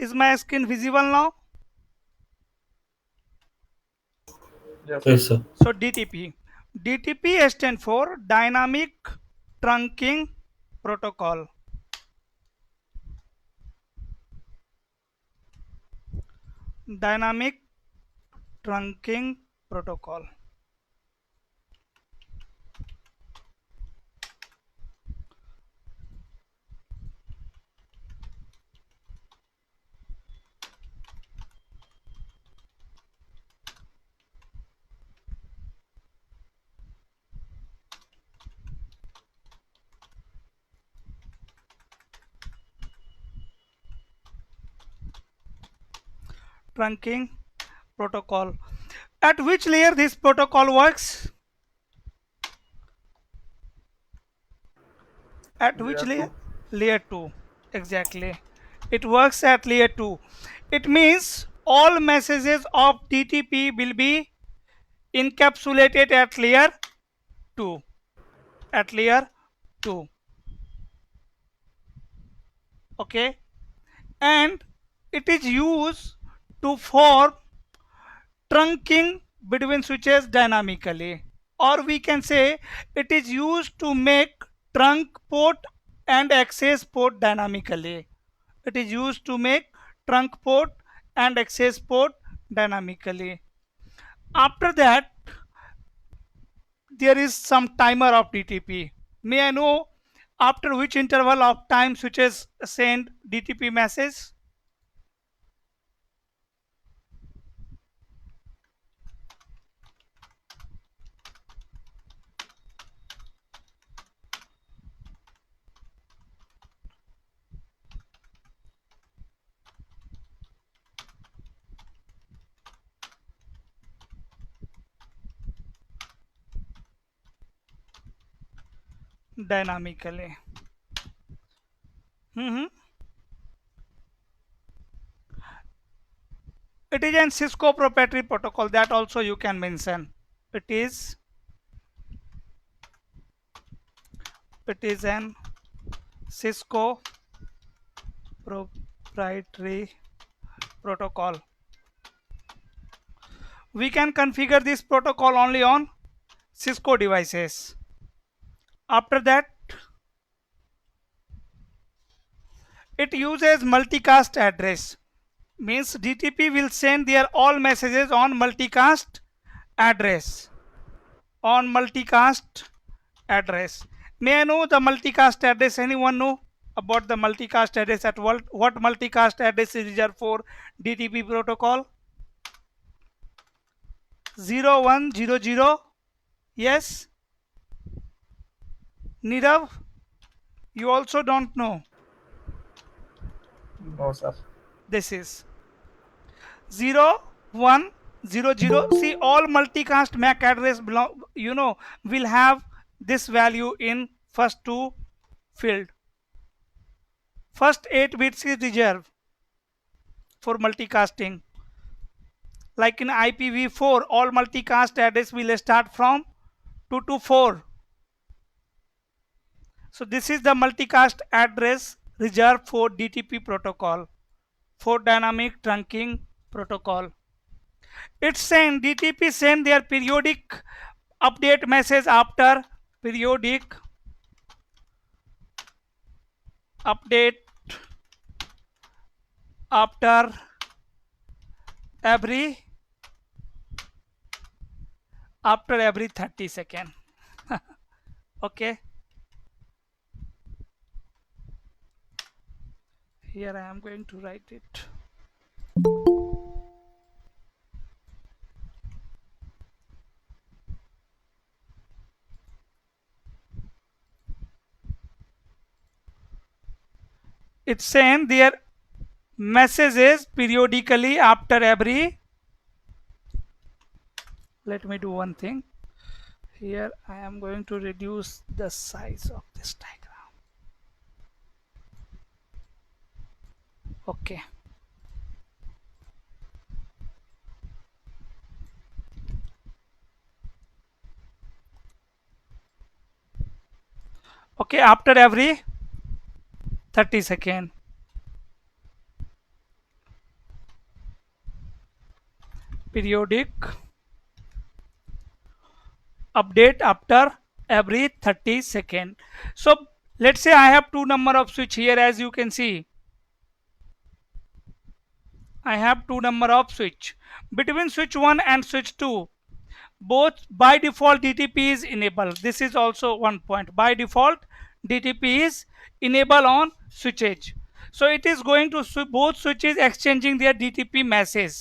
Is my screen visible now? Yes, sir. So DTP stands for Dynamic Trunking Protocol. Dynamic Trunking Protocol. Trunking Protocol. At which layer this protocol works? At which Layer layer? 2. Layer 2. Exactly. It works at layer 2. It means all messages of TTP will be encapsulated at layer 2. At layer 2. Okay. And it is used to form trunking between switches dynamically, or we can say it is used to make trunk port and access port dynamically. It is used to make trunk port and access port dynamically. After that, there is some timer of DTP. May I know after which interval of time switches send DTP message? Dynamically. Mhm. It is an Cisco proprietary protocol, that also you can mention. It is it is an Cisco proprietary protocol. We can configure this protocol only on Cisco devices. After that, it uses multicast address. Means DTP will send their all messages on multicast address. On multicast address. May I know the multicast address? Anyone know about the multicast address? At what multicast address is reserved for DTP protocol? 0100. Yes. Nirav, you also don't know. No, sir. This is 0100. See, all multicast MAC address will have this value in first two field. First 8 bits is reserved for multicasting. Like in IPv4, all multicast address will start from 2 to 4. So this is the multicast address reserved for DTP protocol, for dynamic trunking protocol. It's send DTP send their periodic update message after periodic update after every 30 second. Okay, here I am going to write it. It send their messages periodically after every. Let me do one thing. Here I am going to reduce the size of this diagram. Okay. Okay, after every 30 second. periodic update after every 30 second. So let's say I have two number of switch here. As you can see, I have two number of switch. Between switch 1 and switch 2, both by default DTP is enabled. This is also one point. By default DTP is enabled on switches. So it is going to both switches exchanging their DTP message.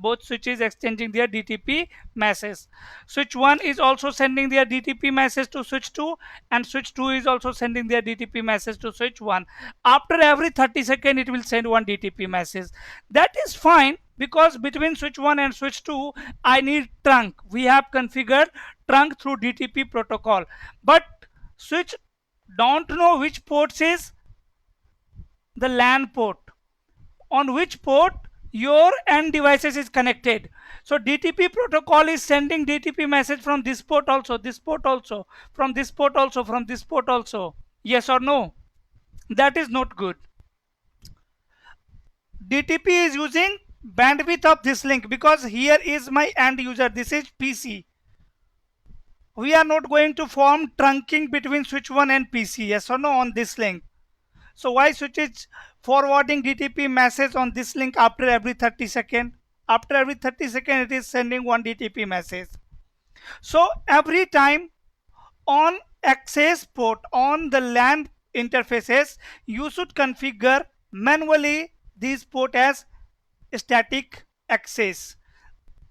Both switches exchanging their DTP message. Switch 1 is also sending their DTP message to switch 2, and switch 2 is also sending their DTP message to switch 1. After every 30 seconds it will send one DTP message. That is fine, because between switch 1 and switch 2 I need trunk. We have configured trunk through DTP protocol, but switch don't know which ports is the LAN port, on which port your end devices is connected. So DTP protocol is sending DTP message from this port also, this port also, from this port also, from this port also. Yes or no? That is not good. DTP is using bandwidth of this link, because here is my end user, this is PC. We are not going to form trunking between switch 1 and PC, yes or no, on this link. So why switch is forwarding DTP message on this link after every 30 second? After every 30 second it is sending one DTP message. So every time on access port on the LAN interfaces, you should configure manually these port as static access.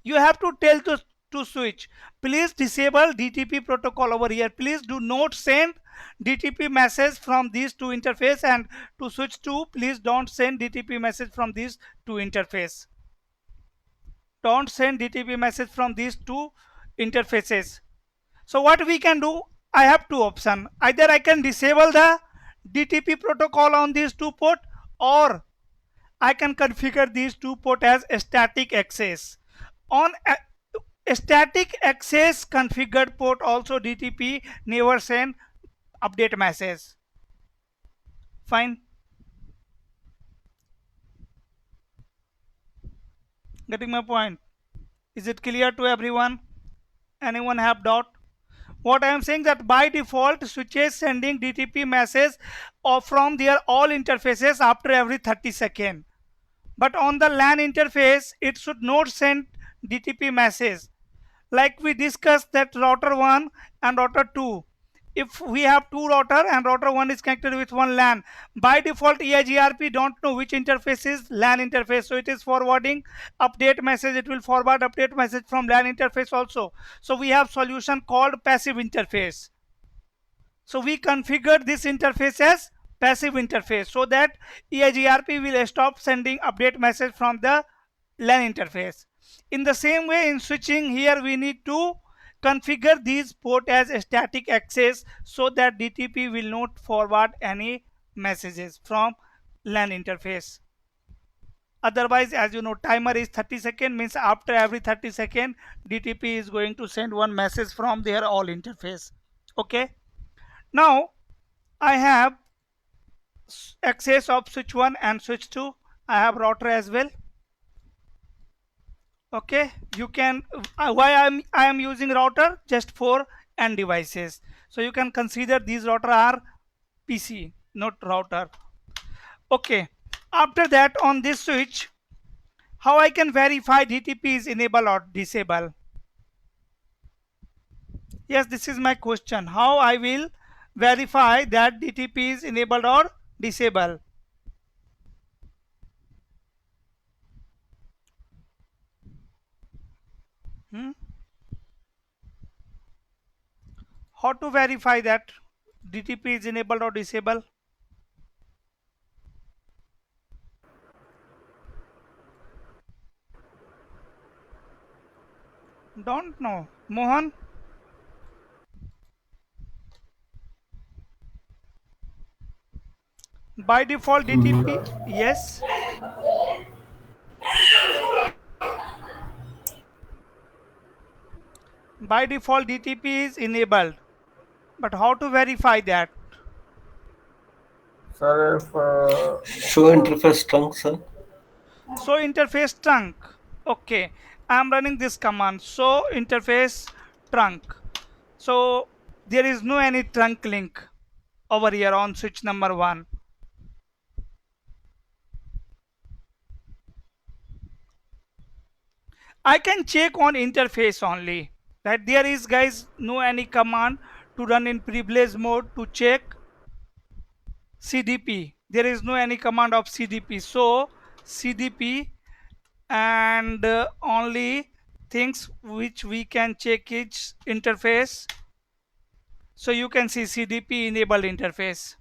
You have to tell to switch, please disable DTP protocol over here. Please do not send DTP message from these two interface, and to switch to, please don't send DTP message from these two interface. Don't send DTP message from these two interfaces. So what we can do, I have two options. Either I can disable the DTP protocol on these two port, or I can configure these two port as static access. On a static access configured port also DTP never send update message. Fine. Getting my point? Is it clear to everyone? Anyone have doubt? What I am saying, that by default switches sending DTP message or from their all interfaces after every 30 seconds. But on the LAN interface, it should not send DTP message. Like we discussed that router 1 and router 2. If we have two router and router 1 is connected with one LAN, by default EIGRP don't know which interface is LAN interface. So it is forwarding update message. It will forward update message from LAN interface also. So we have solution called passive interface. So we configure this interface as passive interface, so that EIGRP will stop sending update message from the LAN interface. In the same way, in switching, here we need to configure these port as static access, so that DTP will not forward any messages from LAN interface. Otherwise, as you know, timer is 30 seconds, means after every 30 seconds DTP is going to send one message from their all interface. Okay. Now I have access of switch 1 and switch 2. I have router as well. Okay, you can why I am using router just for end devices. So you can consider these router are PC, not router. Okay, after that, on this switch, how I can verify DTP is enable or disable? Yes, this is my question. How I will verify that DTP is enabled or disabled? Hmm? How to verify that DTP is enabled or disabled? Don't know. Mohan? By default DTP, yes. By default DTP is enabled. But how to verify that? Sir, if Show interface trunk, sir. So interface trunk. Okay. I am running this command, so interface trunk. So there is no any trunk link over here on switch number 1. I can check on interface only, right? There is, guys, no any command to run in privilege mode to check CDP. There is no any command of CDP. So CDP, and only things which we can check is interface. So you can see CDP enabled interface.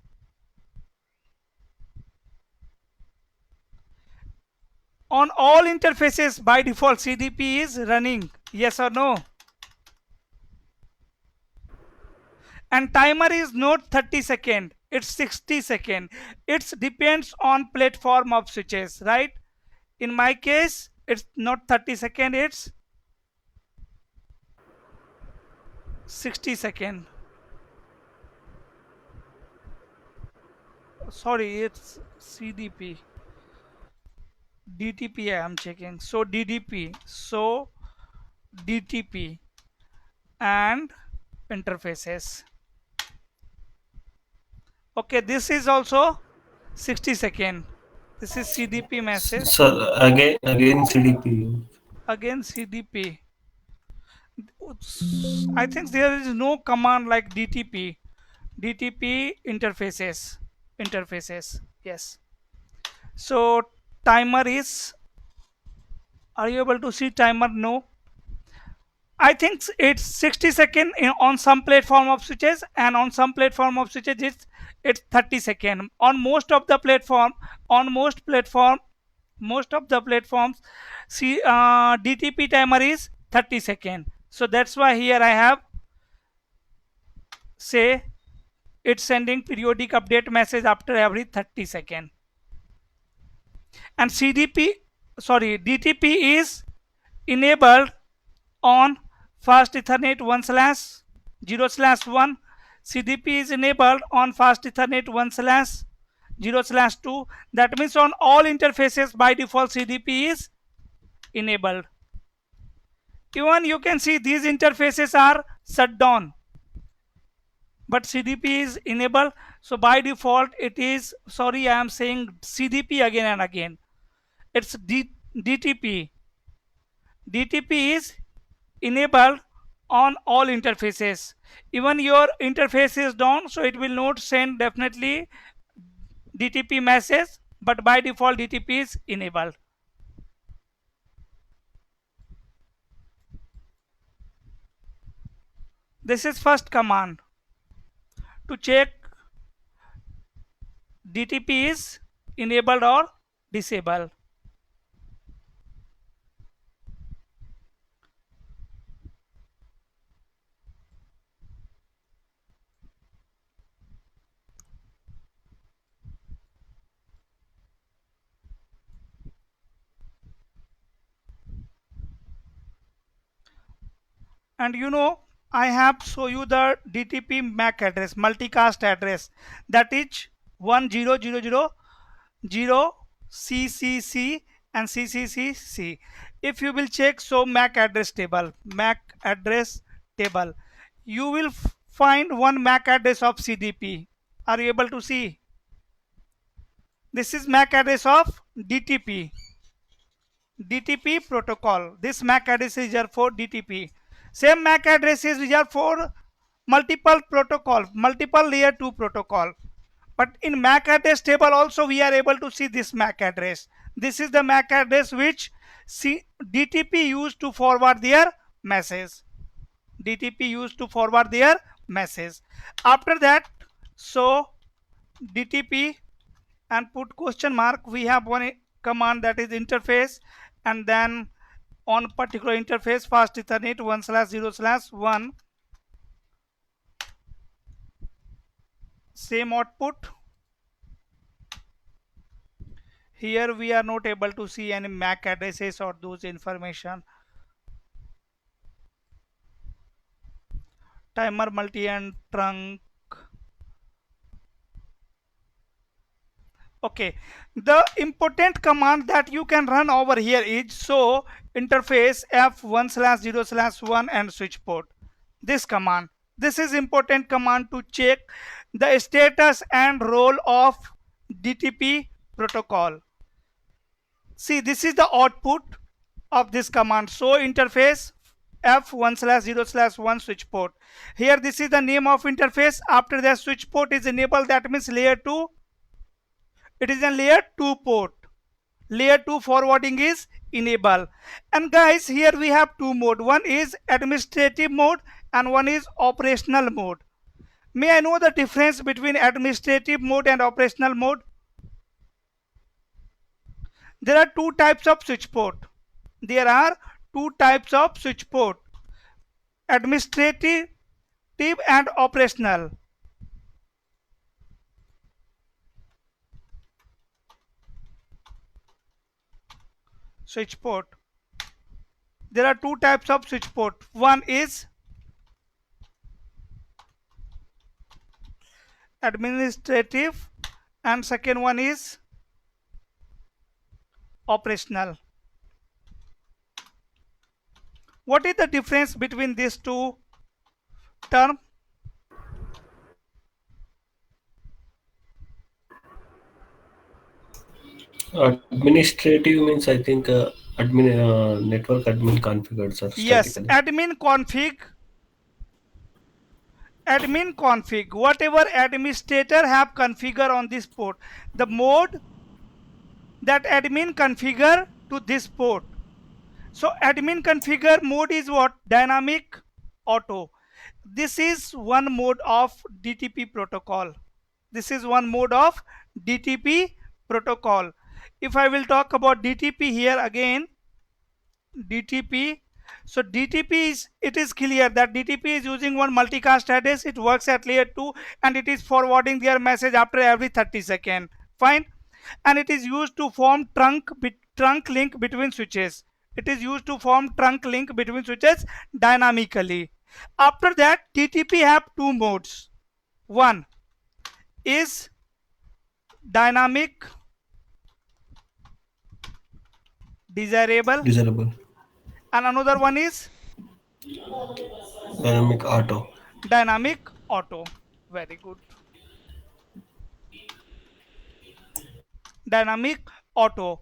On all interfaces by default CDP is running. Yes or no? And timer is not 30 second, it's 60 second. It depends on platform of switches, right? In my case it's not 30 second, it's 60 second. Sorry, it's CDP. DTP I am checking. So DDP, so DTP and interfaces. Okay, this is also 60 second. This is CDP message. Sir, again CDP. Again CDP. I think there is no command like DTP. DTP interfaces. Yes. So timer is. Are you able to see timer? No. I think it's 60 second on some platform of switches, and on some platform of switches it's 30 second. On most of the platform, on most of the platforms, see DTP timer is 30 second. So that's why here I have say it's sending periodic update message after every 30 second. And DTP is enabled on fast Ethernet 1/0/1. CDP is enabled on fast Ethernet 1/0/2. That means on all interfaces by default CDP is enabled. Even you can see these interfaces are shut down, but CDP is enabled. So by default it is, sorry, I am saying CDP again and again, it's DTP. DTP is enabled on all interfaces. Even your interface is down, so it will not send definitely DTP message, but by default DTP is enabled. This is first command to check DTP is enabled or disabled. And I have show you the DTP MAC address, multicast address, that is 1000 CCC and CCCC. If you will check, so MAC address table, you will find one MAC address of CDP. Are you able to see? This is MAC address of DTP protocol. This MAC address is reserved for DTP. Same MAC address is reserved for multiple protocol, multiple layer 2 protocol. But in MAC address table also we are able to see this MAC address. This is the MAC address which DTP used to forward their message. DTP used to forward their message. After that, so DTP and put question mark, we have one command, that is interface, and then on particular interface fast Ethernet 1/0/1, same output. Here we are not able to see any MAC addresses or those information. Timer multi and trunk. Okay, the important command that you can run over here is show interface f1/0/1 and switch port. This command, this is important command to check the status and role of DTP protocol. See, this is the output of this command. Show interface f1/0/1 switch port. Here this is the name of interface. After that switch port is enabled, that means layer 2. It is a layer 2 port. Layer 2 forwarding is enable. And guys, here we have two mode. One is administrative mode and one is operational mode. May I know the difference between administrative mode and operational mode? There are two types of switch port. There are two types of switch port: administrative and operational switch port. There are two types of switch port. One is administrative and second one is operational. What is the difference between these two terms? Administrative means I think network admin configures are Yes, statically. admin config, whatever administrator have configure on this port, the mode that admin configure to this port. So admin configure mode is what? Dynamic auto. This is one mode of DTP protocol. This is one mode of DTP protocol. If I will talk about DTP here again, DTP. So DTP is, it is clear that DTP is using one multicast address. It works at layer 2 and it is forwarding their message after every 30 seconds. Fine. And it is used to form trunk link between switches. It is used to form trunk link between switches dynamically. After that, DTP have two modes. One is dynamic desirable Desirable. and another one is Dynamic auto. dynamic auto. Very good. Dynamic auto.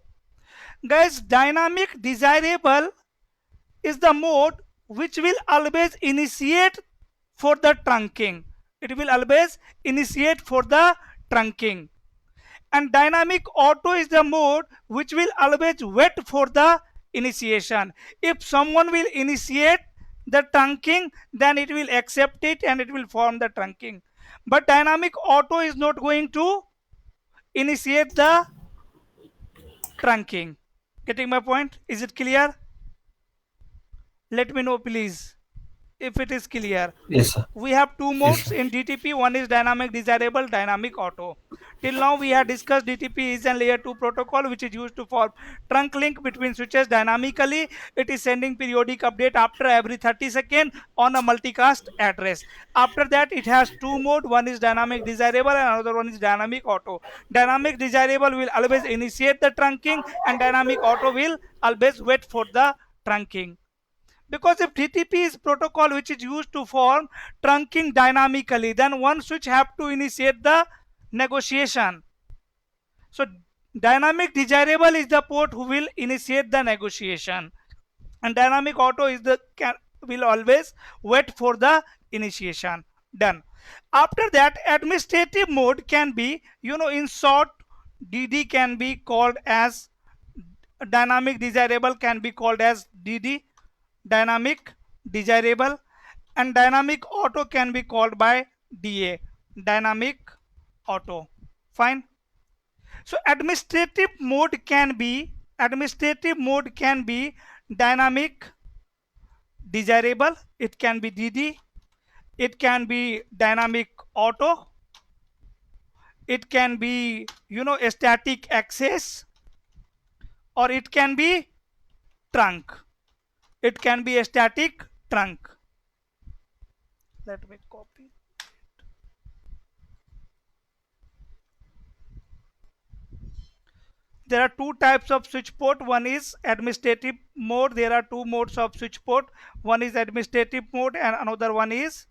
Guys, dynamic desirable is the mode which will always initiate for the trunking. It will always initiate for the trunking. And dynamic auto is the mode which will always wait for the initiation. If someone will initiate the trunking, then it will accept it and it will form the trunking. But dynamic auto is not going to initiate the trunking. Getting my point? Is it clear? Let me know please if it is clear. Yes, sir. We have two Yes, modes sir. in DTP. One is dynamic desirable, dynamic auto. Till now we have discussed DTP is a layer 2 protocol which is used to form trunk link between switches dynamically. It is sending periodic update after every 30 seconds on a multicast address. After that it has two mode. One is dynamic desirable and another one is dynamic auto. Dynamic desirable will always initiate the trunking and dynamic auto will always wait for the trunking. Because if TTP is protocol which is used to form trunking dynamically, then one switch have to initiate the negotiation. So dynamic desirable is the port who will initiate the negotiation, and dynamic auto is the will always wait for the initiation. Done. After that, administrative mode can be, in short, DD can be called as dynamic desirable, can be called as DD, dynamic desirable, and dynamic auto can be called by DA, dynamic auto. Fine. So administrative mode can be dynamic desirable, it can be DD, it can be dynamic auto, it can be, a static access, or it can be trunk. It can be a static trunk. Let me copy. There are two types of switch port. One is administrative mode. There are two modes of switch port. One is administrative mode and another one is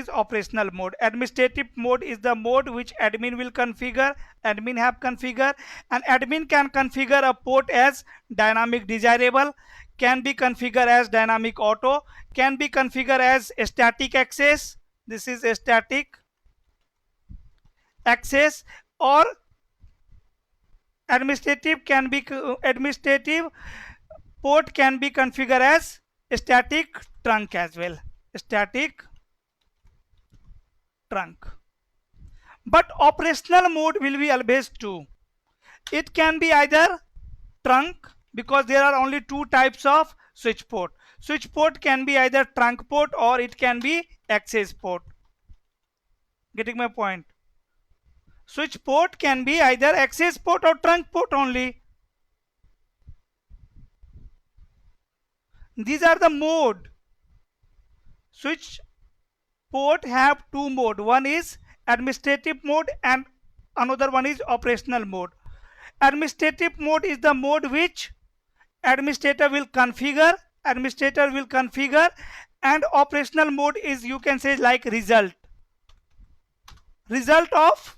operational mode. Administrative mode is the mode which admin will configure, admin have configured, and admin can configure a port as dynamic desirable, can be configured as dynamic auto, can be configured as static access. This is a static access, or administrative port can be configured as static trunk as well. Static trunk. But operational mode will be always true. It can be either trunk, because there are only two types of switch port. Switch port can be either trunk port or it can be access port. Getting my point? Switch port can be either access port or trunk port only. These are the mode. Switch port have two mode. One is administrative mode and another one is operational mode. Administrative mode is the mode which administrator will configure, and operational mode is, you can say, like result of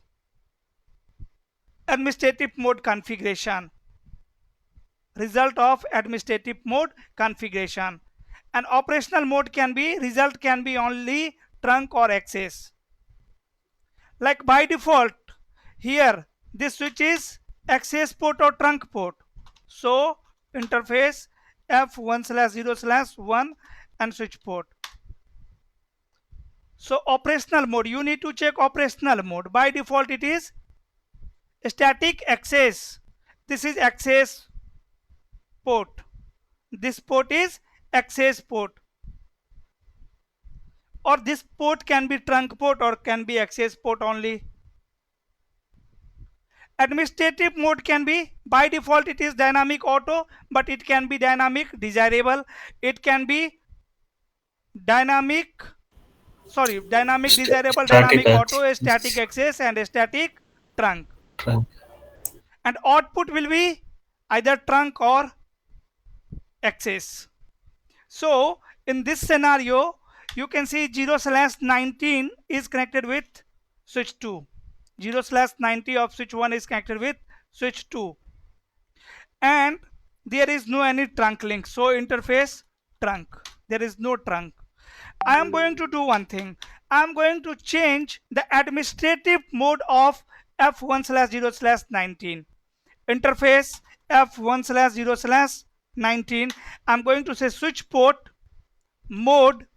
administrative mode configuration. Result of administrative mode configuration. And operational mode can be, result can be only trunk or access. Like by default here this switch is access port or trunk port. So interface F1/0/1 and switch port. So operational mode, you need to check operational mode. By default it is static access. This is access port. This port is access port. Or this port can be trunk port or can be access port only. Administrative mode can be, by default it is dynamic auto, but it can be dynamic desirable. It can be dynamic desirable, Static dynamic auto, static access. access and static trunk. Trunk. And output will be either trunk or access. So in this scenario you can see 0/19 is connected with switch 2. 0/90 of switch 1 is connected with switch 2. And there is no any trunk link. So interface trunk. There is no trunk. I am going to do one thing. I am going to change the administrative mode of F1/0/19. Interface F1/0/19. I'm going to say switch port mode,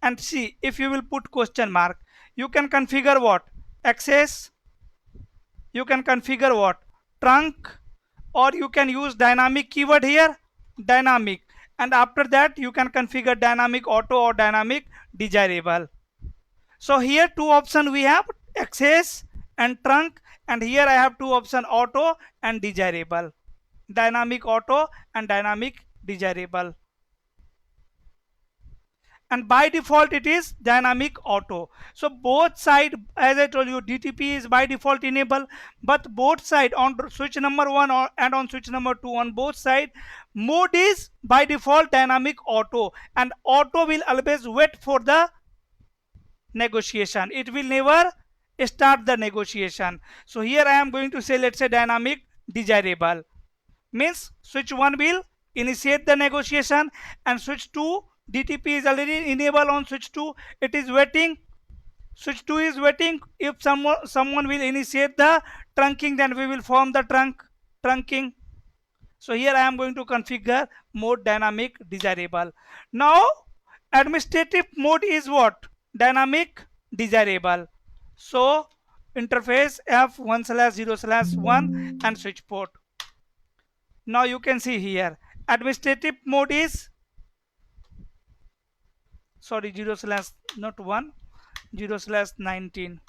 and see if you will put question mark. You can configure what? Access. You can configure what? Trunk. Or you can use dynamic keyword here. Dynamic. And after that you can configure dynamic auto or dynamic desirable. So here two options we have, access and trunk, and here I have two options, auto and desirable. Dynamic auto and dynamic desirable. And by default it is dynamic auto. So both side, as I told you, DTP is by default enable, but both side on switch number 1 and on switch number 2, on both side mode is by default dynamic auto, and auto will always wait for the negotiation. It will never start the negotiation. So here I am going to say, let's say dynamic desirable, means switch 1 will initiate the negotiation, and switch 2 DTP is already enabled on switch 2. It is waiting. Switch 2 is waiting. If someone will initiate the trunking, then we will form the trunking. So here I am going to configure mode dynamic desirable. Now administrative mode is what? Dynamic desirable. So interface F1/0/1 and switch port. Now you can see here administrative mode is 0/19.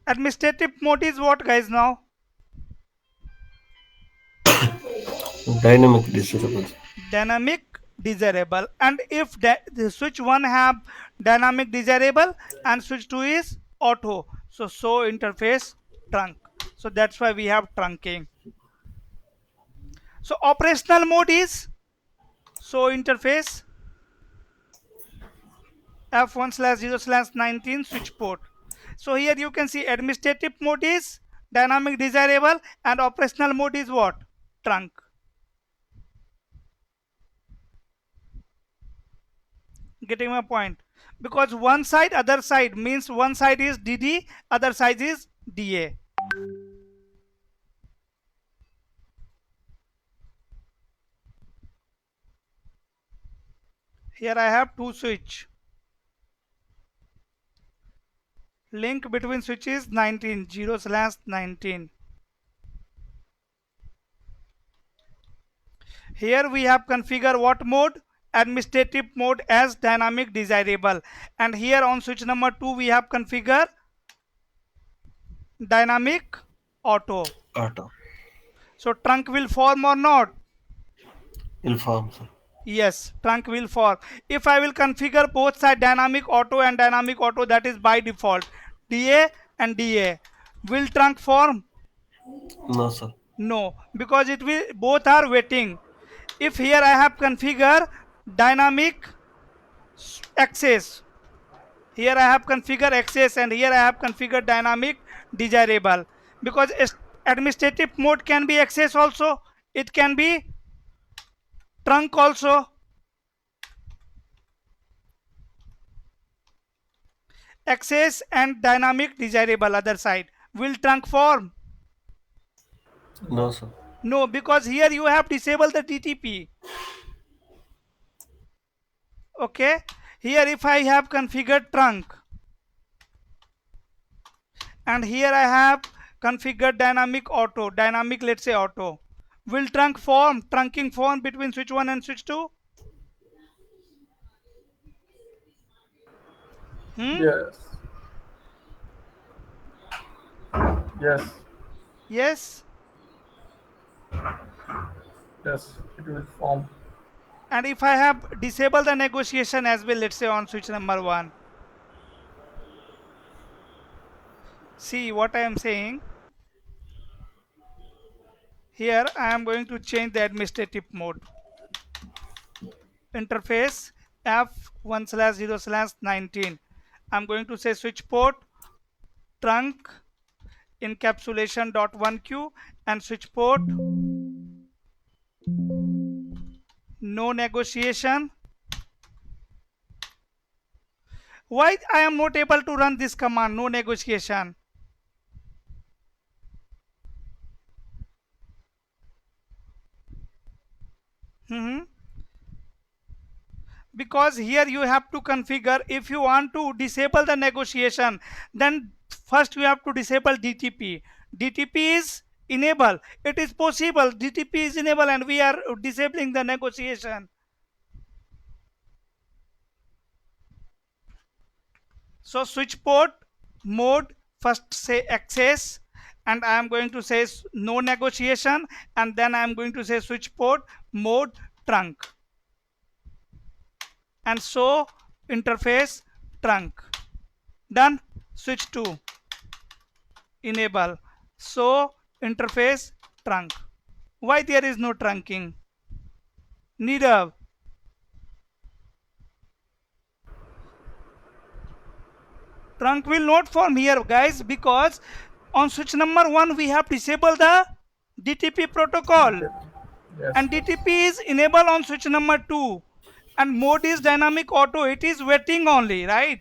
Administrative mode is what, guys? Now Dynamic desirable. dynamic desirable, and if the switch 1 have dynamic desirable and switch 2 is auto, so interface trunk. So that's why we have trunking. So operational mode is interface F1/0/19 switch port. So here you can see administrative mode is dynamic desirable and operational mode is what? Trunk. Getting my point? Because one side, other side means one side is DD, other side is DA. Here I have two switch. Link between switches 19, 0/19. Here we have configure what mode? Administrative mode as dynamic desirable. And here on switch number 2 we have configure dynamic auto. Auto. So trunk will form or not? Inform, sir. Yes, trunk will form. If I will configure both side dynamic auto and dynamic auto, that is by default DA and DA, will trunk form? No, sir. No, because it will both are waiting. If here I have configure dynamic access, here I have configure access and here I have configured dynamic desirable, because administrative mode can be access also, it can be trunk also. Access and dynamic desirable other side, will trunk form? No, sir. No, because here you have disabled the DTP. Okay, here if I have configured trunk and here I have configured dynamic auto, dynamic let's say auto, will trunk form, trunking form between switch 1 and switch 2? Yes. Yes. Yes. Yes. It will form. And if I have disabled the negotiation as well, let's say on switch number 1, see what I am saying. Here I am going to change the administrative mode. Interface F1/0/19. I'm going to say switch port trunk encapsulation.1q and switch port no negotiation. Why I am not able to run this command no negotiation? Because here you have to configure, if you want to disable the negotiation, then first you have to disable DTP. DTP is enable, it is possible DTP is enable and we are disabling the negotiation. So switch port mode, first say access and I am going to say no negotiation, and then I am going to say switch port mode trunk, and so interface trunk. Done. Switch to enable, so interface trunk. Why there is no trunking? Neither. Trunk will not form here guys, because on switch number 1 we have disabled the DTP protocol Yes. and DTP is enabled on switch number 2 and mode is dynamic auto, it is waiting only, right?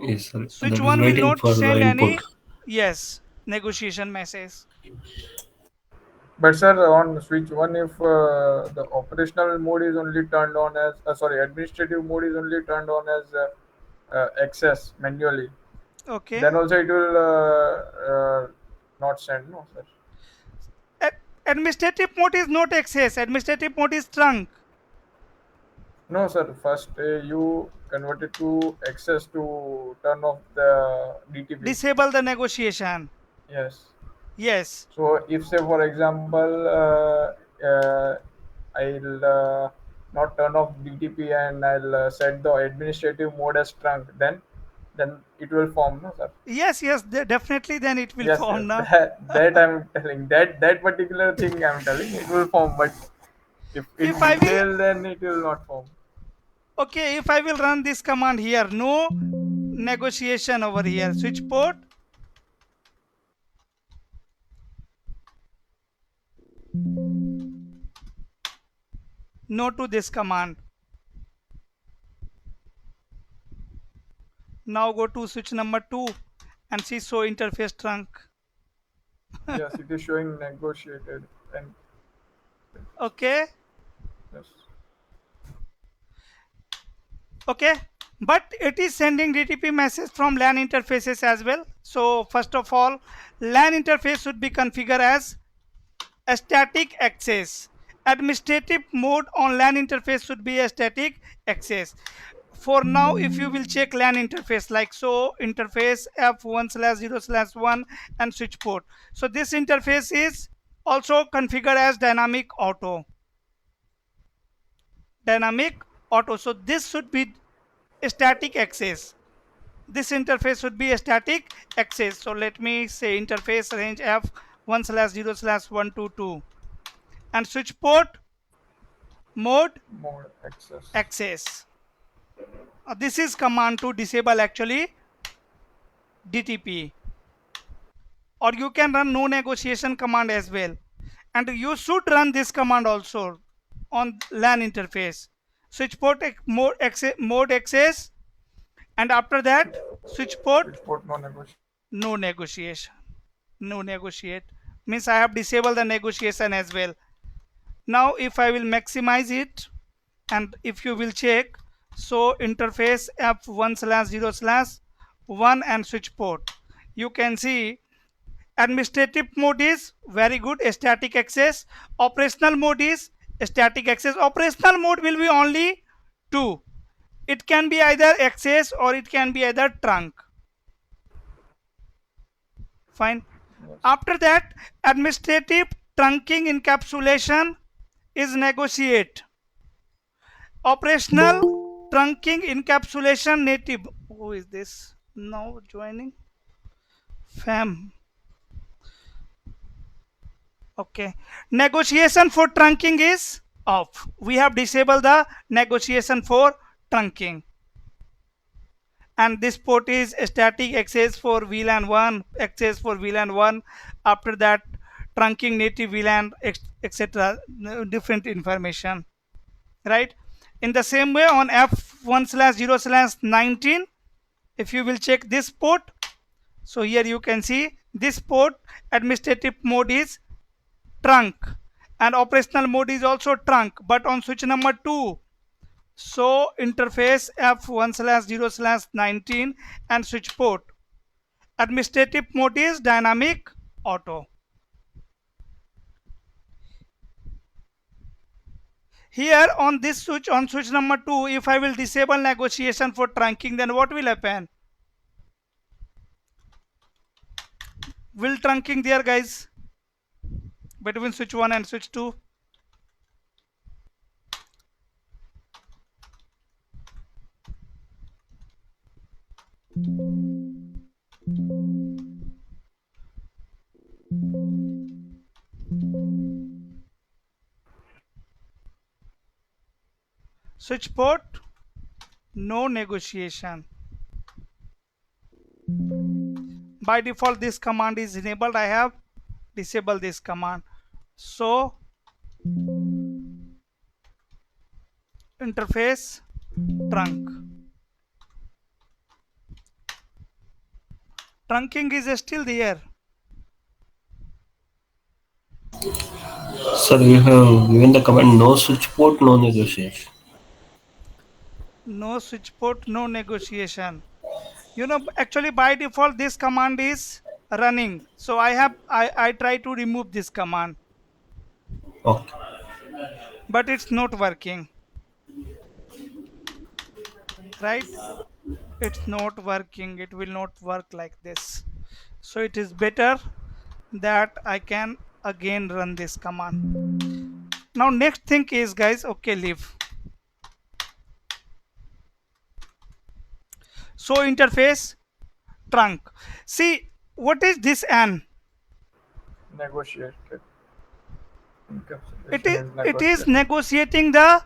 Yes, sir. Switch That is 1 will waiting not for the send input. any, yes, negotiation message. But sir, on switch one, if the operational mode is only turned on as sorry, administrative mode is only turned on as access manually, Okay. then also it will not send. No, sir. Administrative mode is not access, administrative mode is trunk. No, sir. First, you convert it to access to turn off the DTP. Disable the negotiation. Yes. Yes. So, if say for example, I'll not turn off DTP and I'll set the administrative mode as trunk, then it will form, no, sir? Yes, yes, definitely. Then it will Yes, yes. form now. That I'm telling. That particular thing I'm telling. It will form, but if in If I will, detail, then it will not form. okay, if I will run this command here, no negotiation over here. Switch port. No to this command. Now go to switch number 2 and see show interface trunk. Yes, it is showing negotiated and Okay, yes. okay, but it is sending DTP message from LAN interfaces as well. So first of all, LAN interface should be configured as a static access. Administrative mode on LAN interface should be a static access. For now, if you will check LAN interface like so, interface f1/0/1 and switch port. So this interface is also configured as dynamic auto. Dynamic auto. So this should be a static access. This interface should be a static access. So let me say interface range f1/0/122 and switch port mode Mode access. access. This is command to disable actually DTP, or you can run no negotiation command as well, and you should run this command also on LAN interface. Switch port mode access, and after that switch port Switch port no negotiation. no negotiation. No negotiate means I have disabled the negotiation as well. Now if I will maximize it, and if you will check, so interface f1/0/1 and switch port, you can see administrative mode is very good, static access. Operational mode is static access. Operational mode will be only two. It can be either access or it can be either trunk. Fine. Yes. After that, administrative trunking encapsulation is negotiate. Operational trunking encapsulation native. Who is this now joining? Fam. Okay. Negotiation for trunking is off. We have disabled the negotiation for trunking. And this port is static access for VLAN 1, access for VLAN 1. After that, trunking native VLAN, etc. Different information. Right? In the same way on f1/0/19, if you will check this port, so here you can see this port administrative mode is trunk and operational mode is also trunk, but on switch number 2, so interface f1/0/19 and switch port, administrative mode is dynamic auto. Here on this switch, on switch number 2, if I will disable negotiation for trunking, then what will happen? Will trunking there, guys, between switch 1 and switch 2? Switch port, no negotiation. By default this command is enabled. I have disabled this command. So interface trunk. Trunking is still there. Sir, you have given the command no switch port, no negotiation. No switch port, no negotiation. You know, actually by default this command is running. So I try to remove this command, Okay. but it's not working. Right? It's not working. It will not work like this. So it is better that I can again run this command. Now next thing is, guys, okay, leave. So interface trunk. See, what is this N? Negotiated. It Encapsulation is is it is negotiated. negotiating the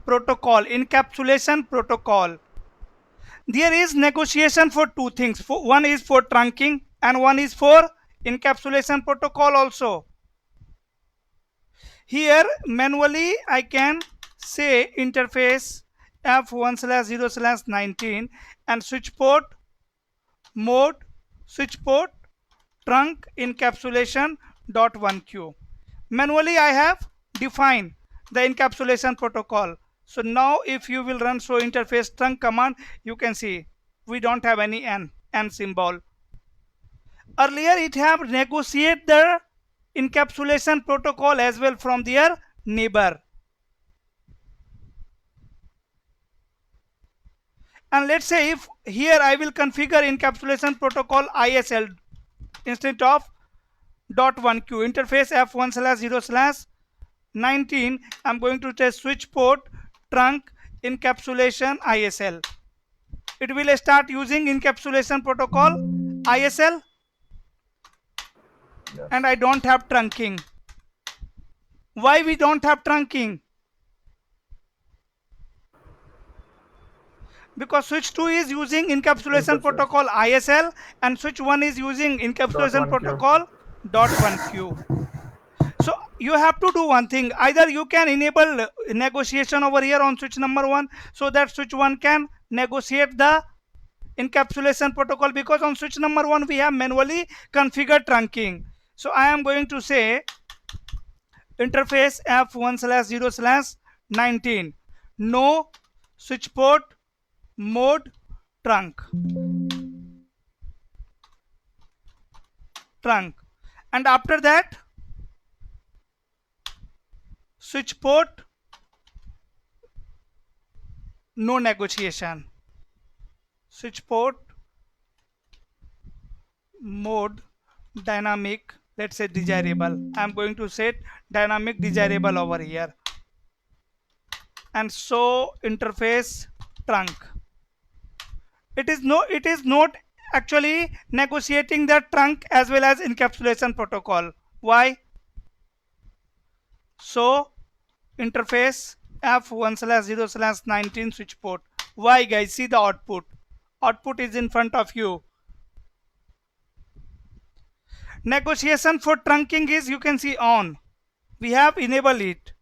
protocol, encapsulation protocol. There is negotiation for two things. One is for trunking and one is for encapsulation protocol also. Here manually I can say interface f1/0/19 and switch port mode switch port trunk encapsulation dot 1q. Manually I have defined the encapsulation protocol. So now if you will run show interface trunk command, you can see we don't have any n symbol. Earlier it have negotiate the encapsulation protocol as well from their neighbor. And let's say if here I will configure encapsulation protocol ISL instead of .1q interface f1/0/19, I'm going to test switch port trunk encapsulation ISL. It will start using encapsulation protocol ISL Yes. and I don't have trunking. Why we don't have trunking? Because switch 2 is using encapsulation Encapsulation. protocol ISL and switch 1 is using encapsulation .1q. protocol .1q. So you have to do one thing. Either you can enable negotiation over here on switch number 1 so that switch 1 can negotiate the encapsulation protocol, because on switch number 1 we have manually configured trunking. So I am going to say interface f1/0/19 no switch port mode trunk and after that switch port no negotiation, switch port mode dynamic, let's say desirable. I'm going to set dynamic desirable over here and so interface trunk. It is not actually negotiating the trunk as well as encapsulation protocol. Why? So interface f1/0/19 switch port. Why guys? See the output. Output is in front of you. Negotiation for trunking is, you can see, on. We have enabled it.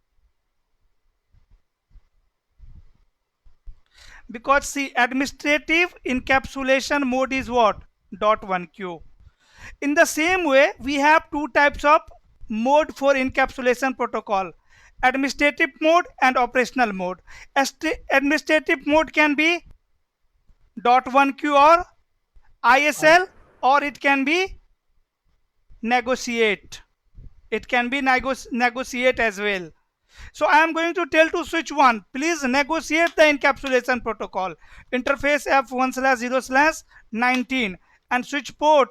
Because see, administrative encapsulation mode is what? .1q. In the same way, we have two types of mode for encapsulation protocol: administrative mode and operational mode. Administrative mode can be .1q or ISL, or it can be negotiate. It can be negotiate as well. So I am going to tell to switch 1, please negotiate the encapsulation protocol. Interface f1/0/19 and switch port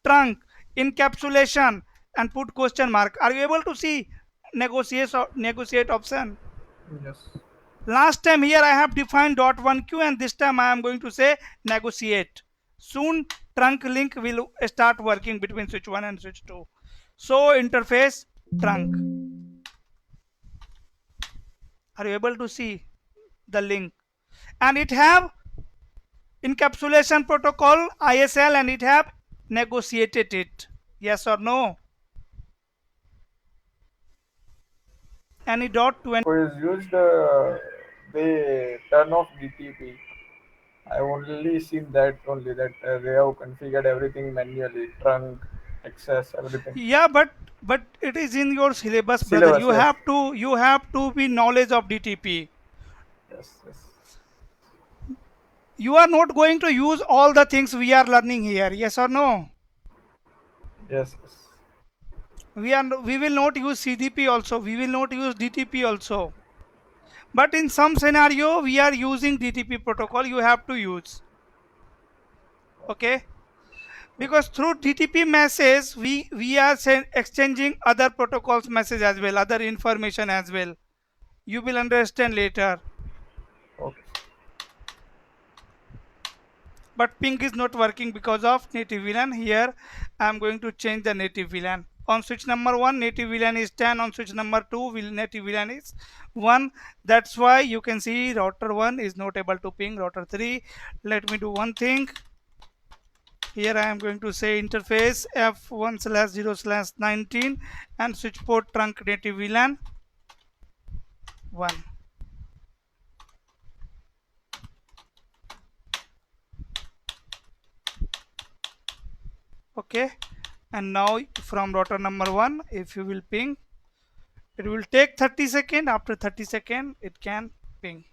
trunk encapsulation and put question mark. Are you able to see negotiate option? Yes. Last time here I have defined .1q and this time I am going to say negotiate. Soon trunk link will start working between switch 1 and switch 2. So interface trunk. Are you able to see the link? And it have encapsulation protocol ISL and it have negotiated it. Yes or no? Any dot to any? Who is used, they turn off DTP. I've only seen that only, that they have configured everything manually, trunk, access, everything. Yeah, but it is in your syllabus, brother. Syllabus, yes. You have to be knowledge of DTP. Yes, yes. You are not going to use all the things we are learning here. Yes or no? Yes, yes. We will not use CDP also. We will not use DTP also. But in some scenario, we are using DTP protocol. You have to use. Okay? Because through DTP message, we are exchanging other protocols message as well, other information as well. You will understand later. Okay. but pink is not working because of native VLAN. Here I am going to change the native VLAN. On switch number 1 native VLAN is 10, on switch number 2 native VLAN is 1. That's why you can see router 1 is not able to ping router 3. Let me do one thing. Here I am going to say interface f1/0/19 and switch port trunk native VLAN 1. Okay, and now from router number 1, if you will ping, it will take 30 seconds. After 30 seconds it can ping.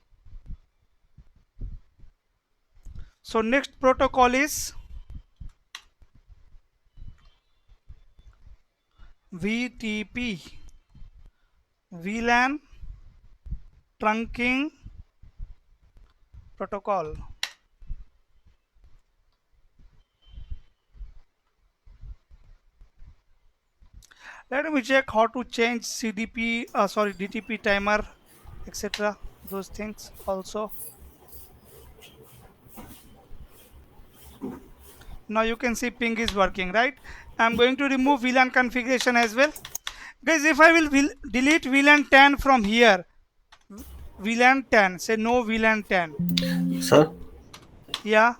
So next protocol is VTP, VLAN trunking protocol. Let me check how to change DTP timer, etc. Those things also. Now you can see ping is working, right? I'm going to remove VLAN configuration as well. Guys, if I will delete VLAN 10 from here, VLAN 10, say no VLAN 10. Sir, Yeah,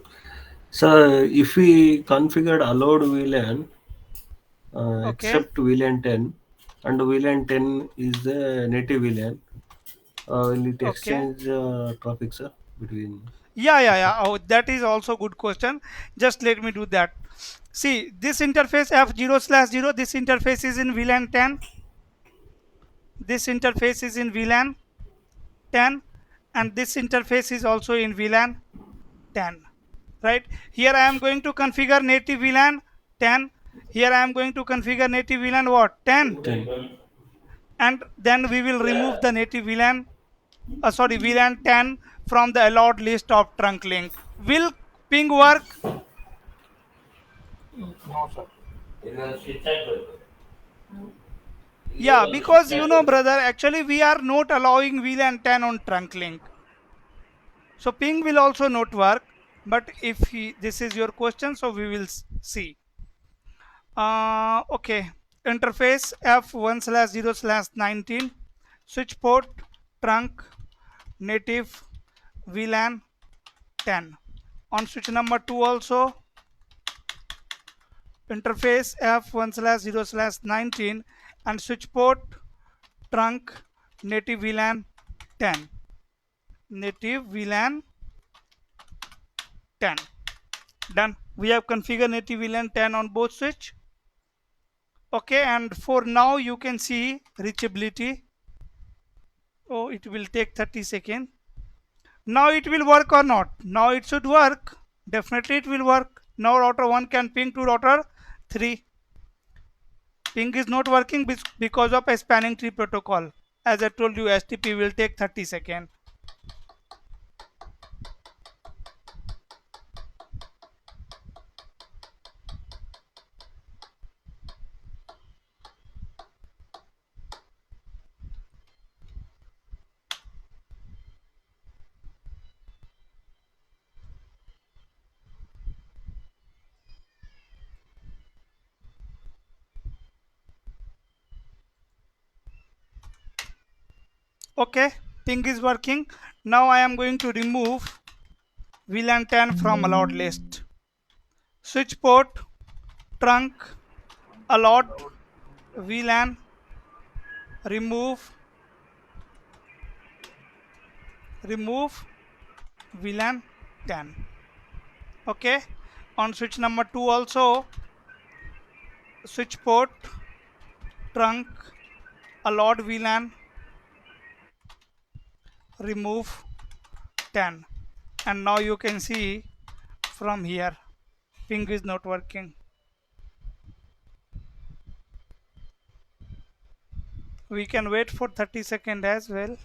so if we configured allowed VLAN okay, except VLAN 10 and VLAN 10 is the native VLAN, will it okay. exchange traffic, sir, between? Yeah. Oh, that is also good question. Just let me do that. See, this interface F0/0, this interface is in VLAN 10. This interface is in VLAN 10, and this interface is also in VLAN 10. Right? Here I am going to configure native VLAN 10. Here I am going to configure native VLAN what? 10. 10. And then we will remove the native VLAN, VLAN 10 from the allowed list of trunk link. Will ping work? No, sir. Yeah, because brother, actually we are not allowing VLAN 10 on trunk link. So ping will also not work. But if this is your question, so we will see. Okay, interface F1/0/19, switch port trunk native VLAN 10. On switch number 2 also, interface F1/0/19 and switch port trunk native VLAN 10. Native VLAN 10. Done. We have configured native VLAN 10 on both switch. Okay, and for now you can see reachability. Oh, it will take 30 seconds. Now it will work or not? Now it should work. Definitely it will work. Now router 1 can ping to router 3. Ping is not working because of a spanning tree protocol. As I told you, STP will take 30 seconds. Okay, ping is working. Now I am going to remove VLAN 10 from allowed list. Switch port trunk allowed VLAN remove VLAN 10. Okay, on switch number 2 also, switch port trunk allowed VLAN remove 10. And now you can see from here ping is not working. We can wait for 30 seconds as well.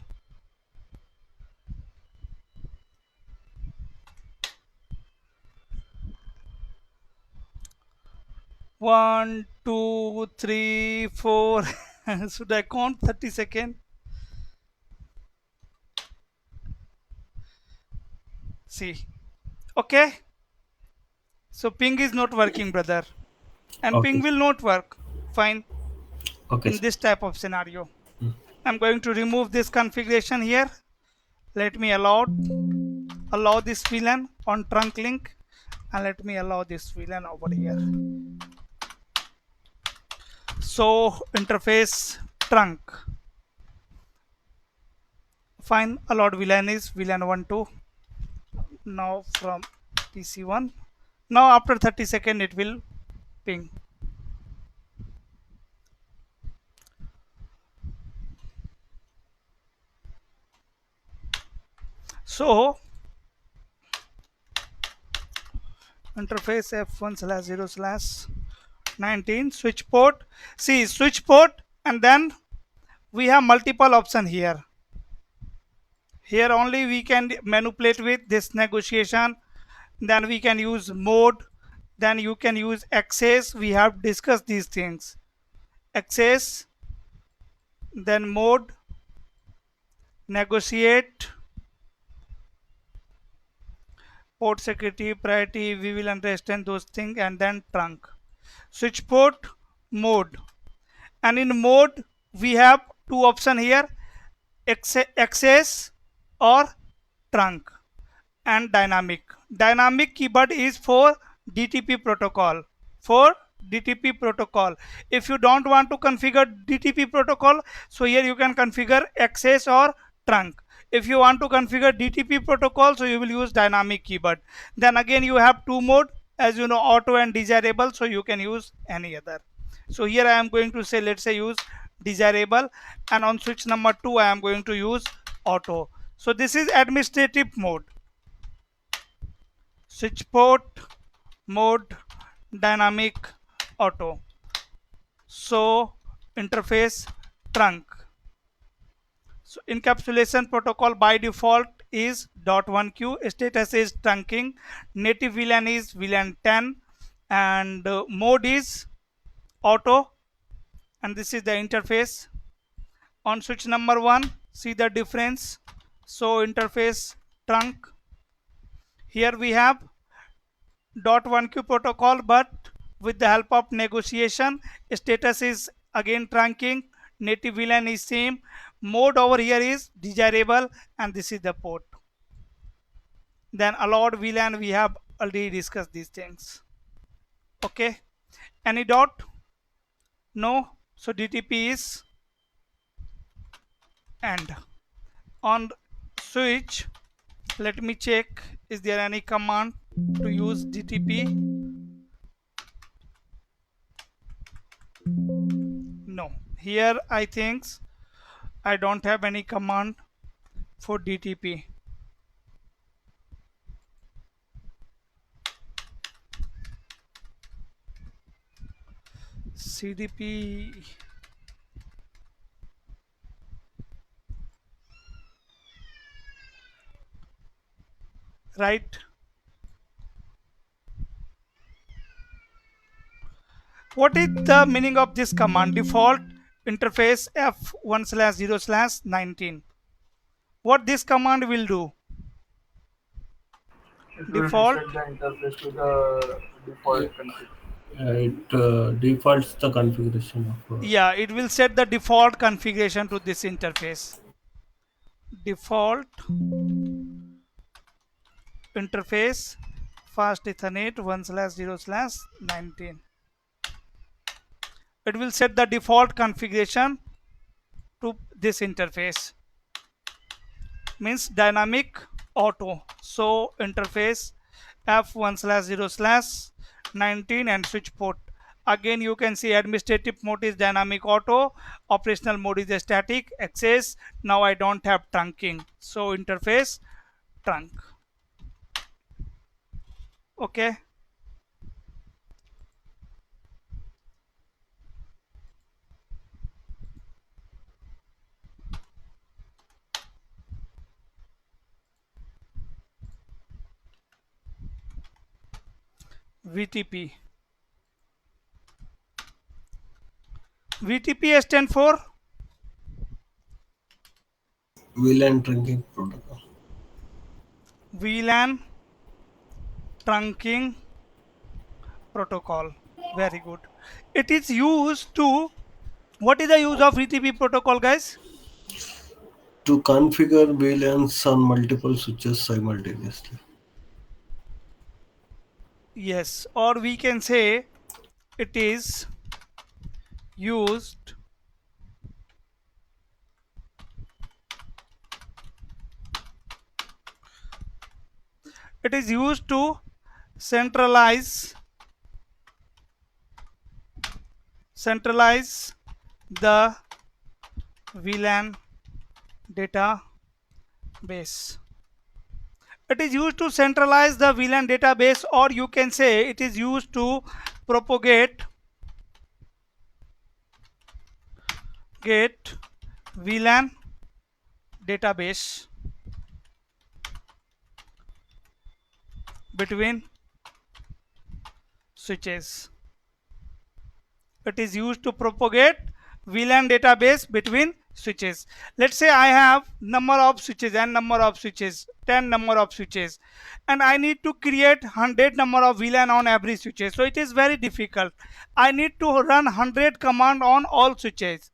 One, two, three, four. Should I count 30 seconds? See. Okay. So ping is not working, brother, and ping Okay. will not work fine Okay, in sir. this type of scenario. I'm going to remove this configuration here. Let me allow this VLAN on trunk link, and let me allow this VLAN over here. So interface trunk. Fine, allowed VLAN is VLAN 1 2. Now from PC1. Now after 30 seconds it will ping. So interface F1/0/19 switch port. See switch port, and then we have multiple option here. Here only we can manipulate with this negotiation. Then we can use mode. Then you can use access. We have discussed these things. Access, then mode, negotiate, port security, priority, we will understand those things, and then trunk. Switch port, mode. And in mode, we have two options here, access or trunk, and dynamic. Dynamic keyboard is for DTP protocol. For DTP protocol. If you don't want to configure DTP protocol, so here you can configure access or trunk. If you want to configure DTP protocol, so you will use dynamic keyboard. Then again you have two mode, as you know, auto and desirable, so you can use any other. So here I am going to say, let's say use desirable, and on switch number 2 I am going to use auto. So this is administrative mode. Switch port, mode, dynamic, auto. So interface trunk. So encapsulation protocol by default is .1q. Status is trunking. Native VLAN is VLAN 10, and mode is auto. And this is the interface. On switch number 1, see the difference. So interface trunk. Here we have .1q protocol, but with the help of negotiation, status is again trunking, native VLAN is same, mode over here is desirable, and this is the port. Then allowed VLAN, we have already discussed these things. Okay, any dot? No. So DTP is end. On switch, let me check, is there any command to use DTP? No. Here I think I don't have any command for DTP. CDP, right? What is the meaning of this command? Default interface F1/0/19. What this command will do? It will Default, reset the interface to the Yeah. default config. It defaults the configuration of. yeah, it will set the default configuration to this interface. Default interface fast Ethernet 1/0/19. It will set the default configuration to this interface. Means dynamic auto. So interface F1/0/19 and switch port. Again you can see administrative mode is dynamic auto, operational mode is static, access. Now I don't have trunking, so interface trunk. Okay, VTP. VTP stand for VLAN trunking protocol. VLAN trunking protocol. Very good. It is used to, what is the use of VTP protocol, guys? To configure VLANs on multiple switches simultaneously. Yes, or we can say it is used it is used to centralize centralize the VLAN database. It is used to centralize the VLAN database, or you can say it is used to propagate get VLAN database between switches. It is used to propagate VLAN database between switches. Let's say I have number of switches and number of switches, 10 number of switches, and I need to create 100 number of VLAN on every switches. So it is very difficult. I need to run 100 command on all switches.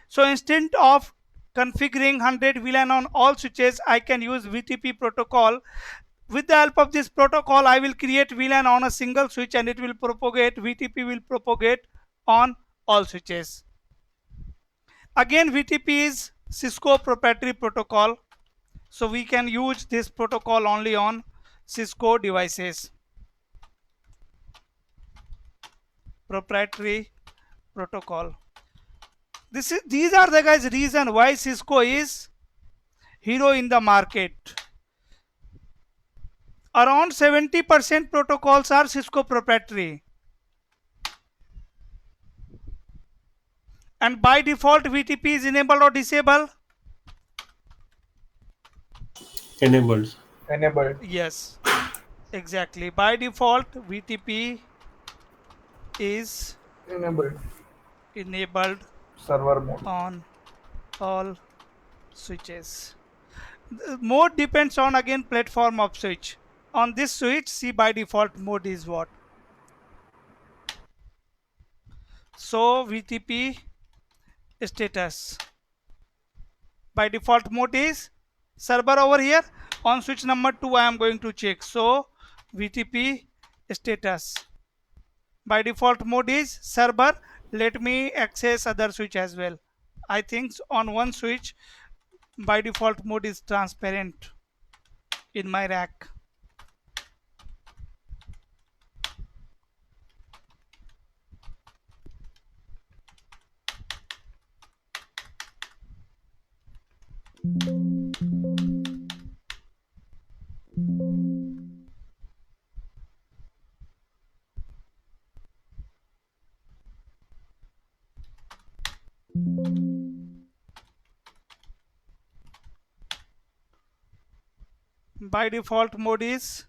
So instead of configuring 100 VLAN on all switches, I can use VTP protocol. With the help of this protocol, I will create VLAN on a single switch and it will propagate, VTP will propagate on all switches. Again, VTP is Cisco proprietary protocol. So we can use this protocol only on Cisco devices. Proprietary protocol. These are the guys reason why Cisco is hero in the market. Around 70% protocols are Cisco proprietary. And by default, VTP is enabled or disabled? Enabled. Enabled. Yes, exactly. By default, VTP is Enabled. enabled Server mode. on all switches. The mode depends on again platform of switch. On this switch, see by default mode is what? So VTP status. By default mode is server over here. On switch number 2 I am going to check. So VTP status. By default mode is server. Let me access other switch as well. I think on one switch by default mode is transparent in my rack. By default mode is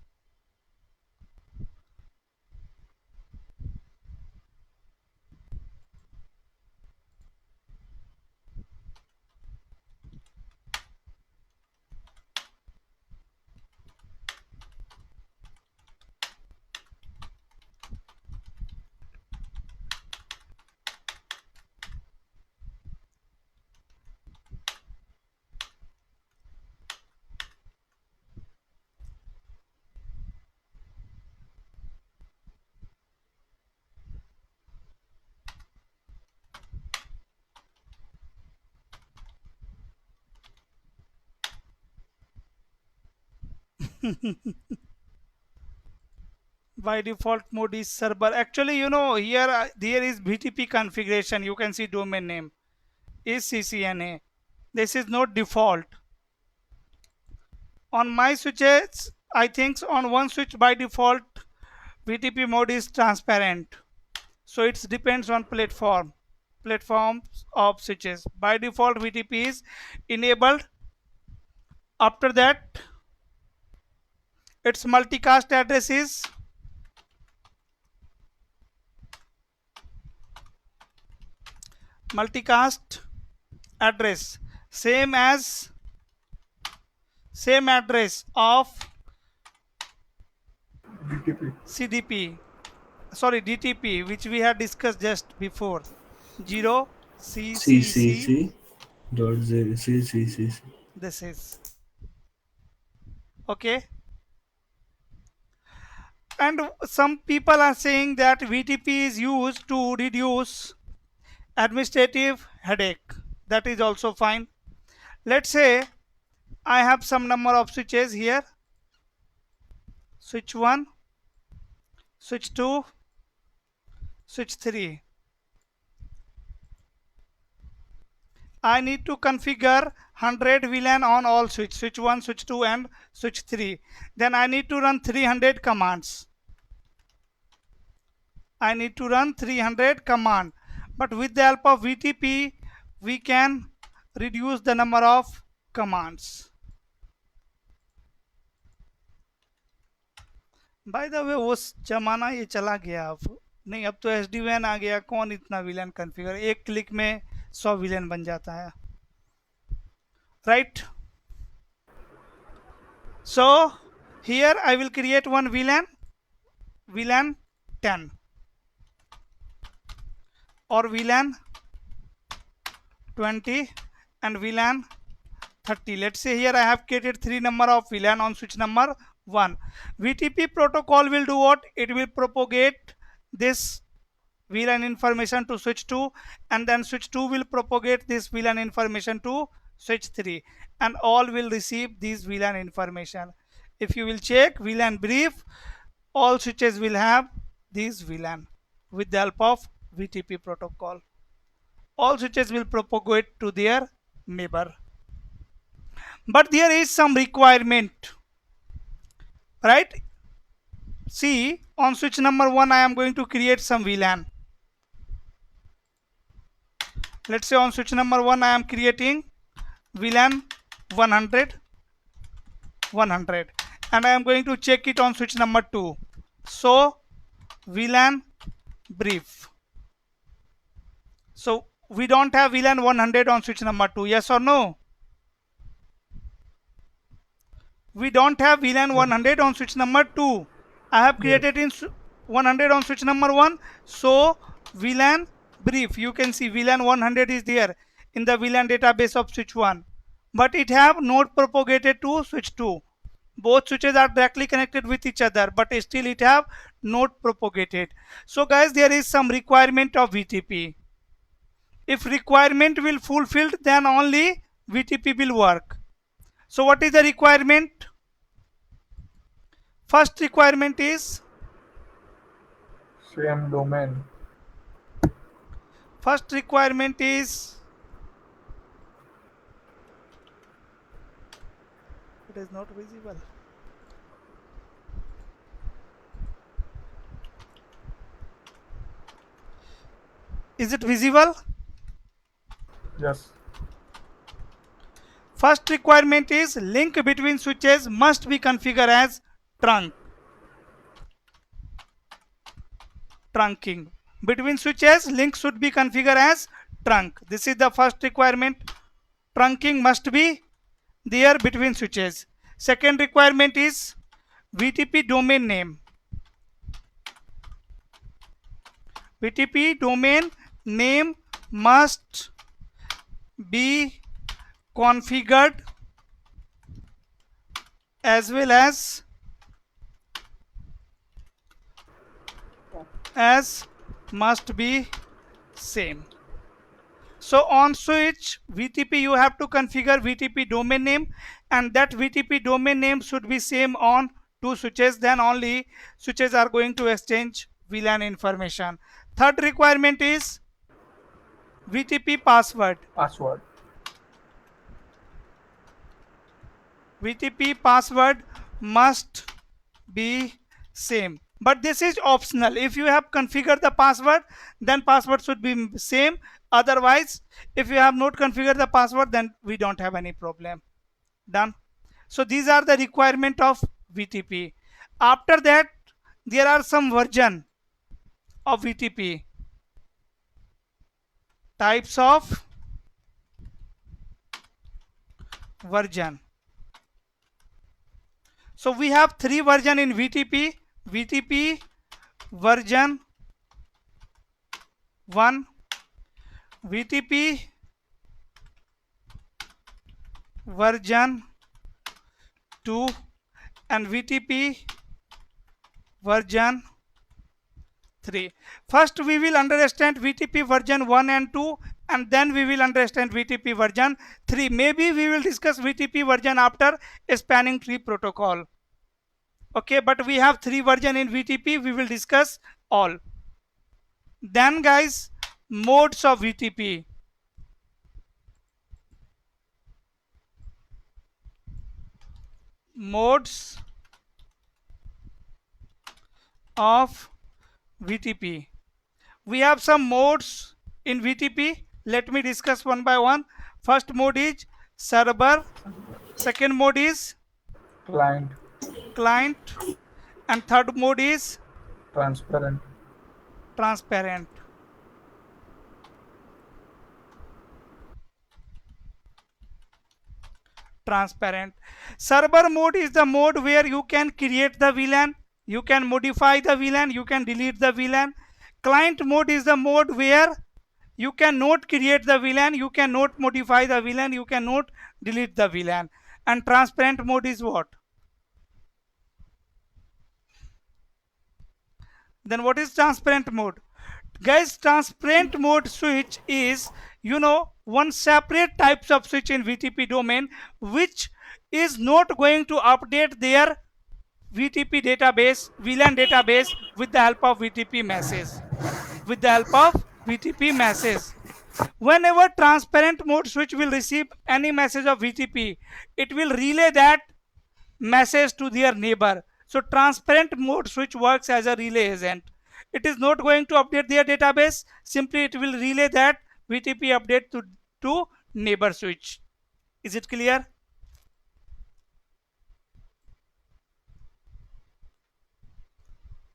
by default mode is server. Actually, you know, here there is VTP configuration. You can see domain name is CCNA. This is not default. On my switches, I think on one switch by default VTP mode is transparent. So it depends on platforms of switches. By default VTP is enabled. After that, its multicast address is multicast address same address of BTP. CDP, sorry, DTP, which we had discussed just before. 0 C C C C C. C dot Z C C C C. This is okay. And some people are saying that VTP is used to reduce administrative headache. That is also fine. Let's say I have some number of switches here. Switch 1, switch 2, switch 3. I need to configure 100 VLAN on all switch 1, switch 2 and switch 3. Then I need to run 300 commands. I need to run 300 command. But with the help of VTP, we can reduce the number of commands. By the way वो जमाना ये चला गया अब नहीं, अब तो SD-WAN आ गया, कौन इतना विलन कॉन्फ़िगर, एक क्लिक में 100 विलन बन जाता है, right? So here I will create one VLAN, VLAN 10 or VLAN 20 and VLAN 30. Let's say here I have created 3 number of VLAN on switch number 1. VTP protocol will do what? It will propagate this VLAN information to switch 2, and then switch 2 will propagate this VLAN information to switch 3, and all will receive these VLAN information. If you will check VLAN brief, all switches will have these VLAN with the help of VTP protocol. All switches will propagate to their neighbor. But there is some requirement, right? See, on switch number 1 I am going to create some VLAN. Let's say on switch number 1 I am creating VLAN 100 and I am going to check it on switch number 2. So VLAN brief. So we don't have VLAN 100 on switch number 2, yes or no? We don't have VLAN 100 on switch number 2. I have created in 100 on switch number 1. So VLAN brief, you can see VLAN 100 is there in the VLAN database of switch 1, but it have not propagated to switch 2. Both switches are directly connected with each other, but still it have not propagated. So guys, there is some requirement of VTP. If requirement will fulfilled, then only VTP will work. So what is the requirement? First requirement is same domain. First requirement is, it is not visible. Is it visible? Yes. First requirement is link between switches must be configured as trunking. Between switches, link should be configured as trunk. This is the first requirement. Trunking must be there between switches. Second requirement is VTP domain name. VTP domain name must be configured as well as must be same. So on switch VTP you have to configure VTP domain name, and that VTP domain name should be same on two switches, then only switches are going to exchange VLAN information. Third requirement is VTP password. VTP password must be same, but this is optional. If you have configured the password, then password should be same. Otherwise, if you have not configured the password, then we don't have any problem. Done. So these are the requirement of VTP. After that, there are some version of VTP. Types of version. So we have 3 version in VTP. VTP version 1 VTP version 2 and VTP version 3. First we will understand VTP version 1 and 2 and then we will understand VTP version 3. Maybe we will discuss VTP version after a spanning tree protocol. Okay, but we have 3 version in VTP, we will discuss all. Then guys, modes of VTP. Modes of VTP. We have some modes in VTP. Let me discuss one by one. First mode is server. Second mode is Client. client. And third mode is Transparent. transparent. Transparent. Server mode is the mode where you can create the VLAN, you can modify the VLAN, you can delete the VLAN. Client mode is the mode where you cannot create the VLAN, you cannot modify the VLAN, you cannot delete the VLAN. And transparent mode is what? Then what is transparent mode? Guys, transparent mode switch is, one separate types of switch in VTP domain which is not going to update their VTP database, VLAN database with the help of VTP message. With the help of VTP message. Whenever transparent mode switch will receive any message of VTP, it will relay that message to their neighbor. So transparent mode switch works as a relay agent. It is not going to update their database, simply it will relay that VTP update to neighbor switch. Is it clear?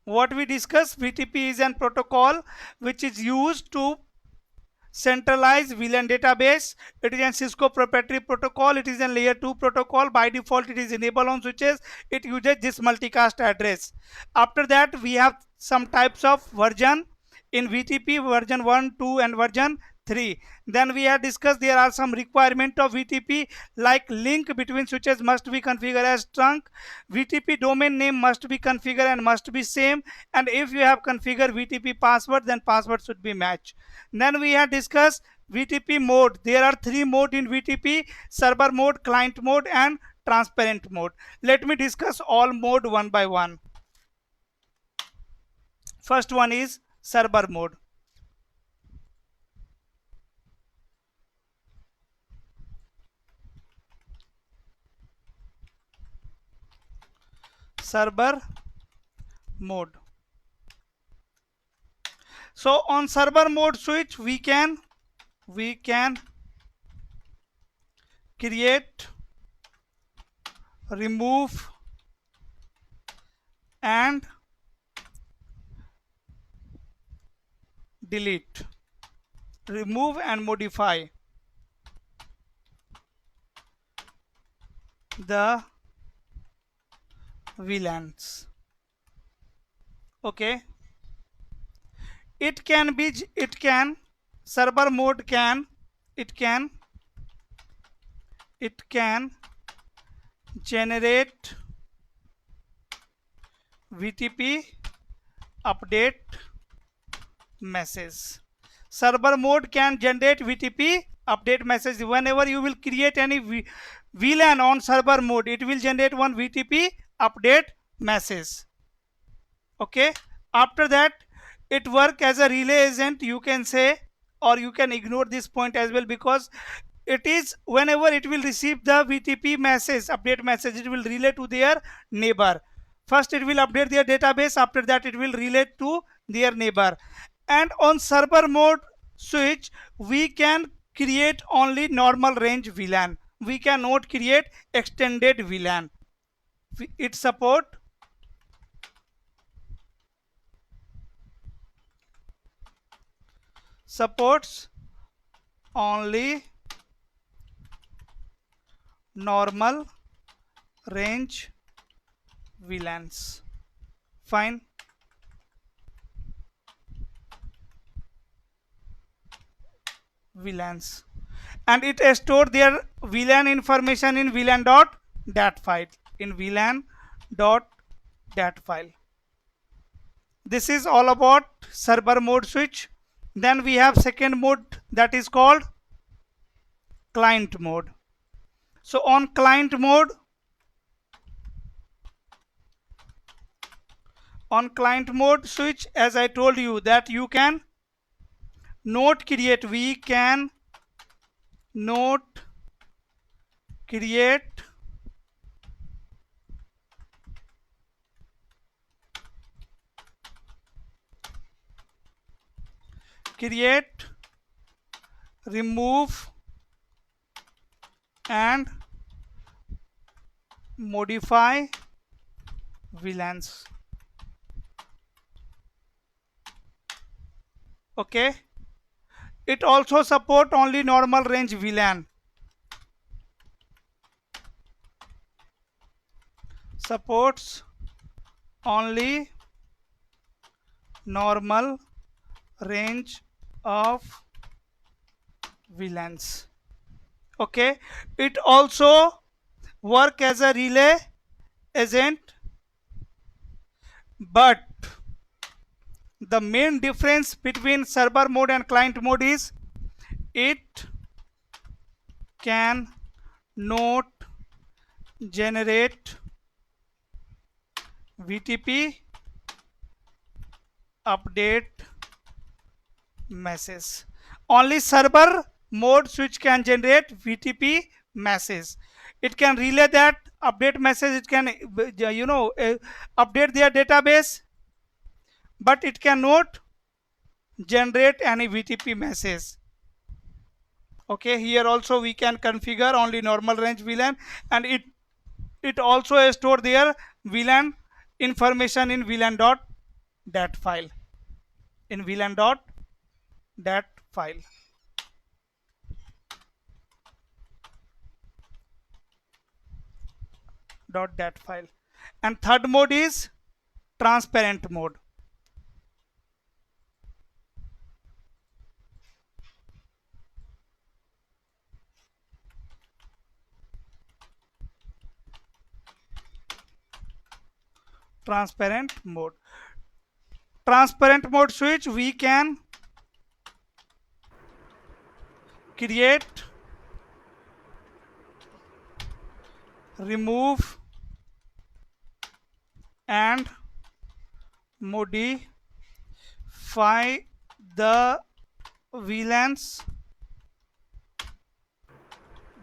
What we discussed, VTP is a protocol which is used to centralized VLAN database. It is a Cisco proprietary protocol. It is a layer 2 protocol. By default, it is enabled on switches. It uses this multicast address. After that, we have some types of version in VTP, version 1, 2 and version 3. Then we have discussed there are some requirement of VTP like link between switches must be configured as trunk. VTP domain name must be configured and must be same. And if you have configured VTP password, then password should be matched. Then we have discussed VTP mode. There are 3 modes in VTP: server mode, client mode and transparent mode. Let me discuss all mode one by one. First one is server mode. Server mode. So on server mode switch we can create, remove and delete, remove and modify the VLANs. Okay, server mode can generate VTP update message. Server mode can generate VTP update message. Whenever you will create any VLAN on server mode, it will generate one VTP update message. Okay, after that it work as a relay agent, you can say, or you can ignore this point as well, because it is whenever it will receive the VTP message, update message, it will relay to their neighbor. First it will update their database, after that it will relay to their neighbor. And on server mode switch we can create only normal range VLAN. We cannot create extended VLAN. It supports only normal range VLANs. Fine. VLANs, and it stored their VLAN information in VLAN dot dat file. In VLAN dot dat file. This is all about server mode switch. Then we have second mode, that is called client mode. So on client mode, switch, as I told you that you can not create, we can not create remove and modify VLANs. Okay, it also support only normal range VLAN. Supports only normal range of VLANs. Okay, it also work as a relay agent, but the main difference between server mode and client mode is it can not generate VTP update message. Only server mode switch can generate VTP message. It can relay that update message. It can update their database, but it cannot generate any VTP message. Okay, here also we can configure only normal range VLAN, and it also store their VLAN information in VLAN dot dat file. In VLAN dot dat file. .dat file. And third mode is transparent mode. Transparent mode. Transparent mode switch, we can create, remove and modify the VLANs,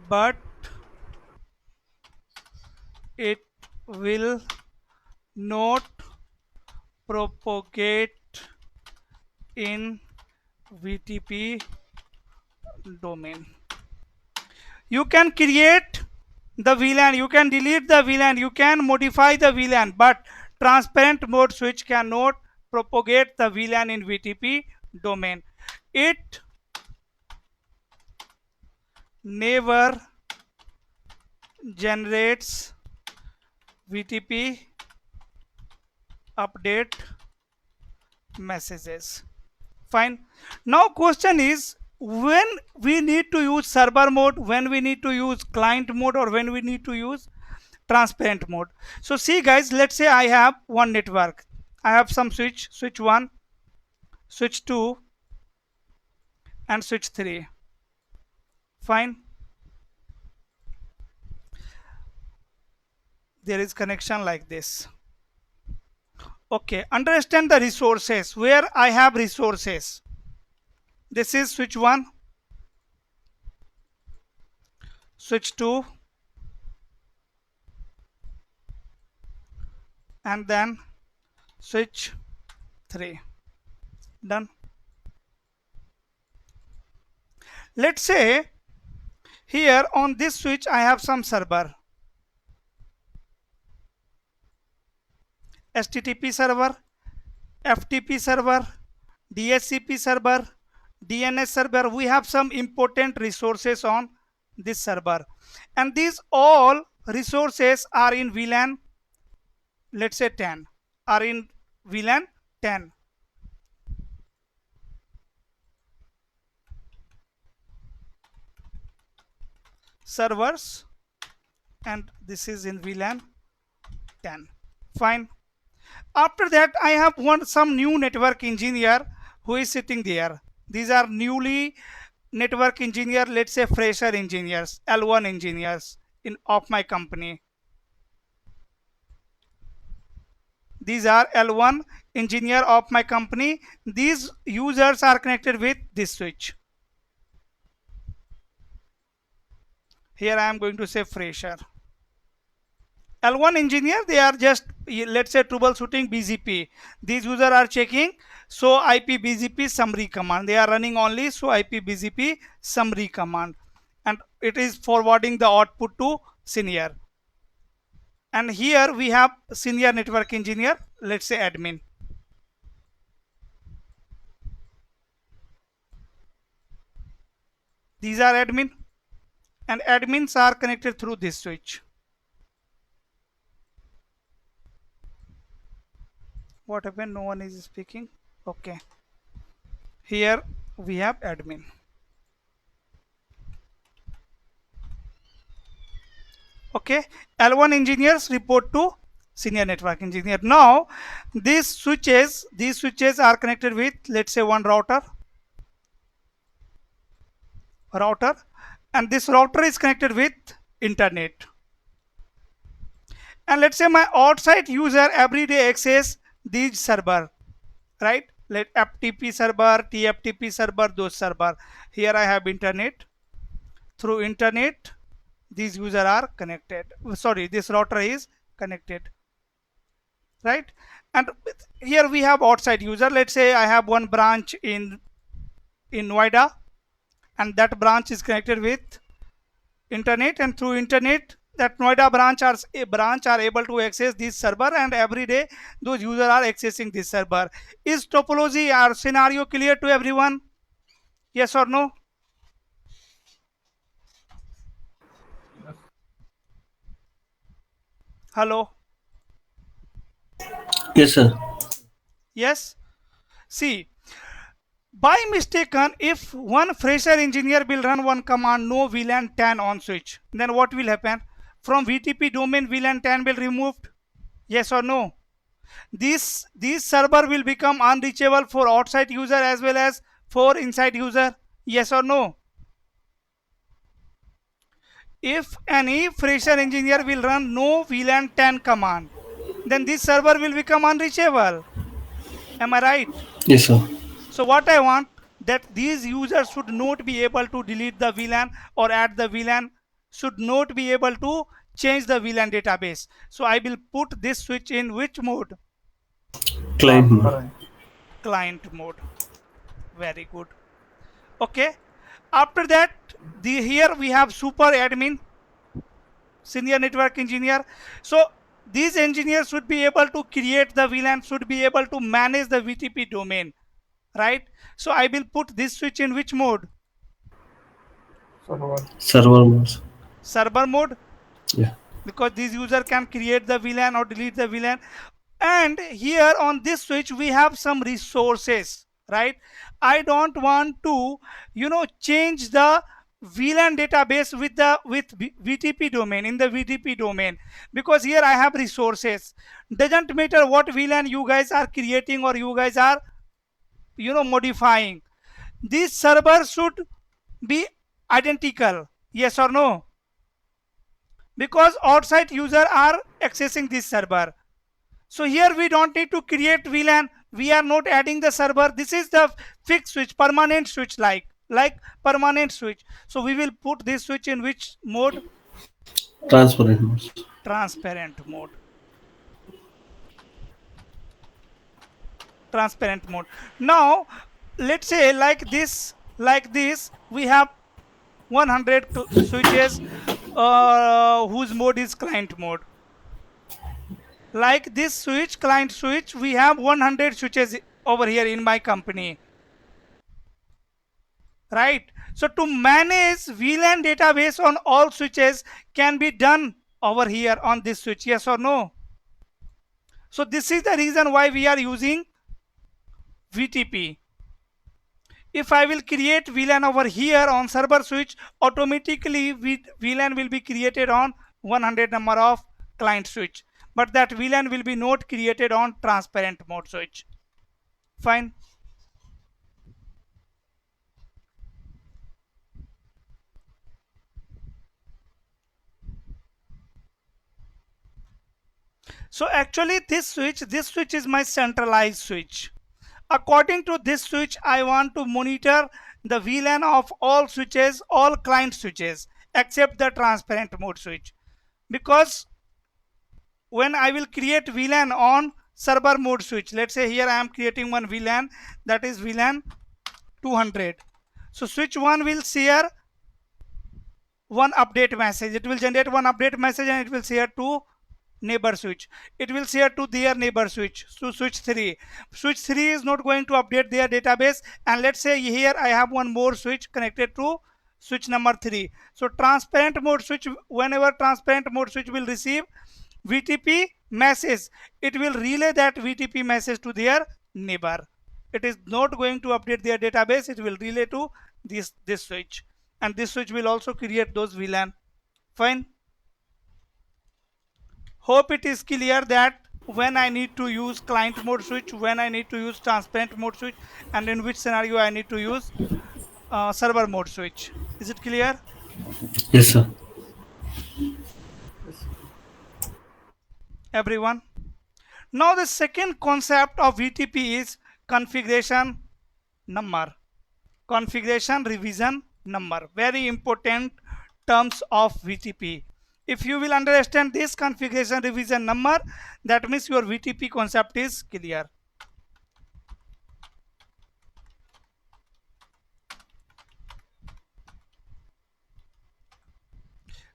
but it will not propagate in VTP domain. You can create the VLAN, you can delete the VLAN, you can modify the VLAN, but transparent mode switch cannot propagate the VLAN in VTP domain. It never generates VTP update messages. Fine. Now question is, when we need to use server mode, when we need to use client mode, or when we need to use transparent mode. So see guys, let's say I have one network. I have some switch 1, switch 2 and switch 3. Fine. There is connection like this. Okay, understand the resources, where I have resources. This is switch 1, switch 2, and then switch 3. Done. Let's say here on this switch I have some server, HTTP server, FTP server, DHCP server, DNS server. We have some important resources on this server, and these all resources are in VLAN, let's say 10, are in VLAN 10. servers, and this is in VLAN 10. Fine. After that, I have some new network engineer who is sitting there. These are newly network engineer, let's say fresher engineers, L1 engineers in of my company. These are L1 engineer of my company. These users are connected with this switch. Here I am going to say fresher. L1 engineer, they are just, let's say, troubleshooting BGP. These users are checking so IP BGP summary command. They are running only so IP BGP summary command, and it is forwarding the output to senior. And here we have senior network engineer, let's say admin. These are admin, and admins are connected through this switch. What happened? No one is speaking. Okay. Here we have admin. Okay. L1 engineers report to senior network engineer. Now these switches are connected with, let's say, one router, and this router is connected with internet. And let's say my outside user every day access these server, right? Let FTP server, TFTP server, those server. Here I have internet. Through internet, these users are connected. Sorry, this router is connected, right? And here we have outside user. Let's say I have one branch in Noida, and that branch is connected with internet, and through internet that Noida branch are able to access this server, and every day those users are accessing this server. Is topology or scenario clear to everyone? Yes or no? Hello? Yes, sir. Yes? See, by mistaken, if one fresher engineer will run one command no VLAN 10 on switch, then what will happen? From VTP domain, VLAN 10 will removed. Yes or no? This server will become unreachable for outside user as well as for inside user. Yes or no? If any fresher engineer will run no VLAN 10 command, then this server will become unreachable. Am I right? Yes, sir. So what I want, that these users should not be able to delete the VLAN or add the VLAN, should not be able to change the VLAN database. So I will put this switch in which mode? Client mode. Transparent. Client mode. Very good. Okay. After that, here we have super admin, senior network engineer. So these engineers should be able to create the VLAN, should be able to manage the VTP domain, right? So I will put this switch in which mode? Server. Server mode. Server mode, Yeah. because this user can create the VLAN or delete the VLAN. And here on this switch we have some resources, right? I don't want to, change the VLAN database with VTP domain, in the VTP domain, because here I have resources. Doesn't matter what VLAN you guys are creating or you guys are, modifying, this server should be identical. Yes or no? Because outside user are accessing this server. So here we don't need to create VLAN. We are not adding the server. This is the fixed switch, permanent switch, like permanent switch. So we will put this switch in which mode? Transparent mode. Transparent mode. Transparent mode. Now let's say like this, we have 100 switches whose mode is client mode. Like this switch, client switch, we have 100 switches over here in my company, right? So to manage VLAN database on all switches can be done over here on this switch. Yes or no? So this is the reason why we are using VTP. if I will create VLAN over here on server switch, automatically VLAN will be created on 100 number of client switch, but that VLAN will be not created on transparent mode switch. Fine. So actually this switch is my centralized switch. According to this switch, I want to monitor the VLAN of all switches, all client switches, except the transparent mode switch. Because when I will create VLAN on server mode switch, let's say here I am creating one VLAN, that is VLAN 200. So switch 1 will share one update message. It will generate one update message and it will share to neighbor switch. It will share to their neighbor switch, to switch 3. Switch 3 is not going to update their database, and let's say here I have one more switch connected to switch number 3. So transparent mode switch, whenever transparent mode switch will receive VTP message, it will relay that VTP message to their neighbor. It is not going to update their database, it will relay to this switch, and this switch will also create those VLAN. Fine. Hope it is clear that when I need to use client mode switch, when I need to use transparent mode switch, and in which scenario I need to use server mode switch. Is it clear? Yes, sir. Everyone? Now the second concept of VTP is configuration number. Configuration revision number. Very important terms of VTP. If you will understand this configuration revision number, that means your VTP concept is clear.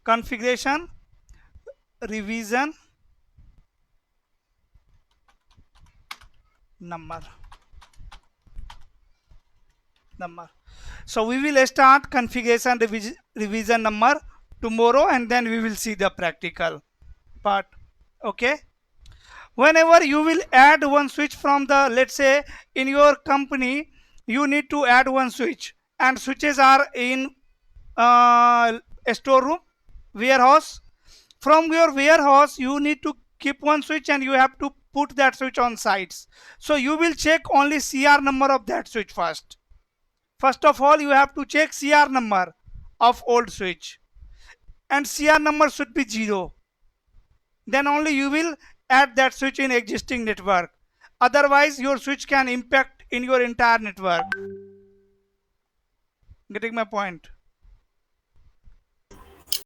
Configuration revision number. So we will start configuration revision number tomorrow, and then we will see the practical part. Okay. Whenever you will add one switch from the, let's say in your company you need to add one switch, and switches are in a storeroom, warehouse. From your warehouse you need to keep one switch and you have to put that switch on sites. So you will check only CR number of that switch first. First of all, you have to check CR number of old switch, and CR number should be 0. Then only you will add that switch in existing network. Otherwise your switch can impact in your entire network. Getting my point?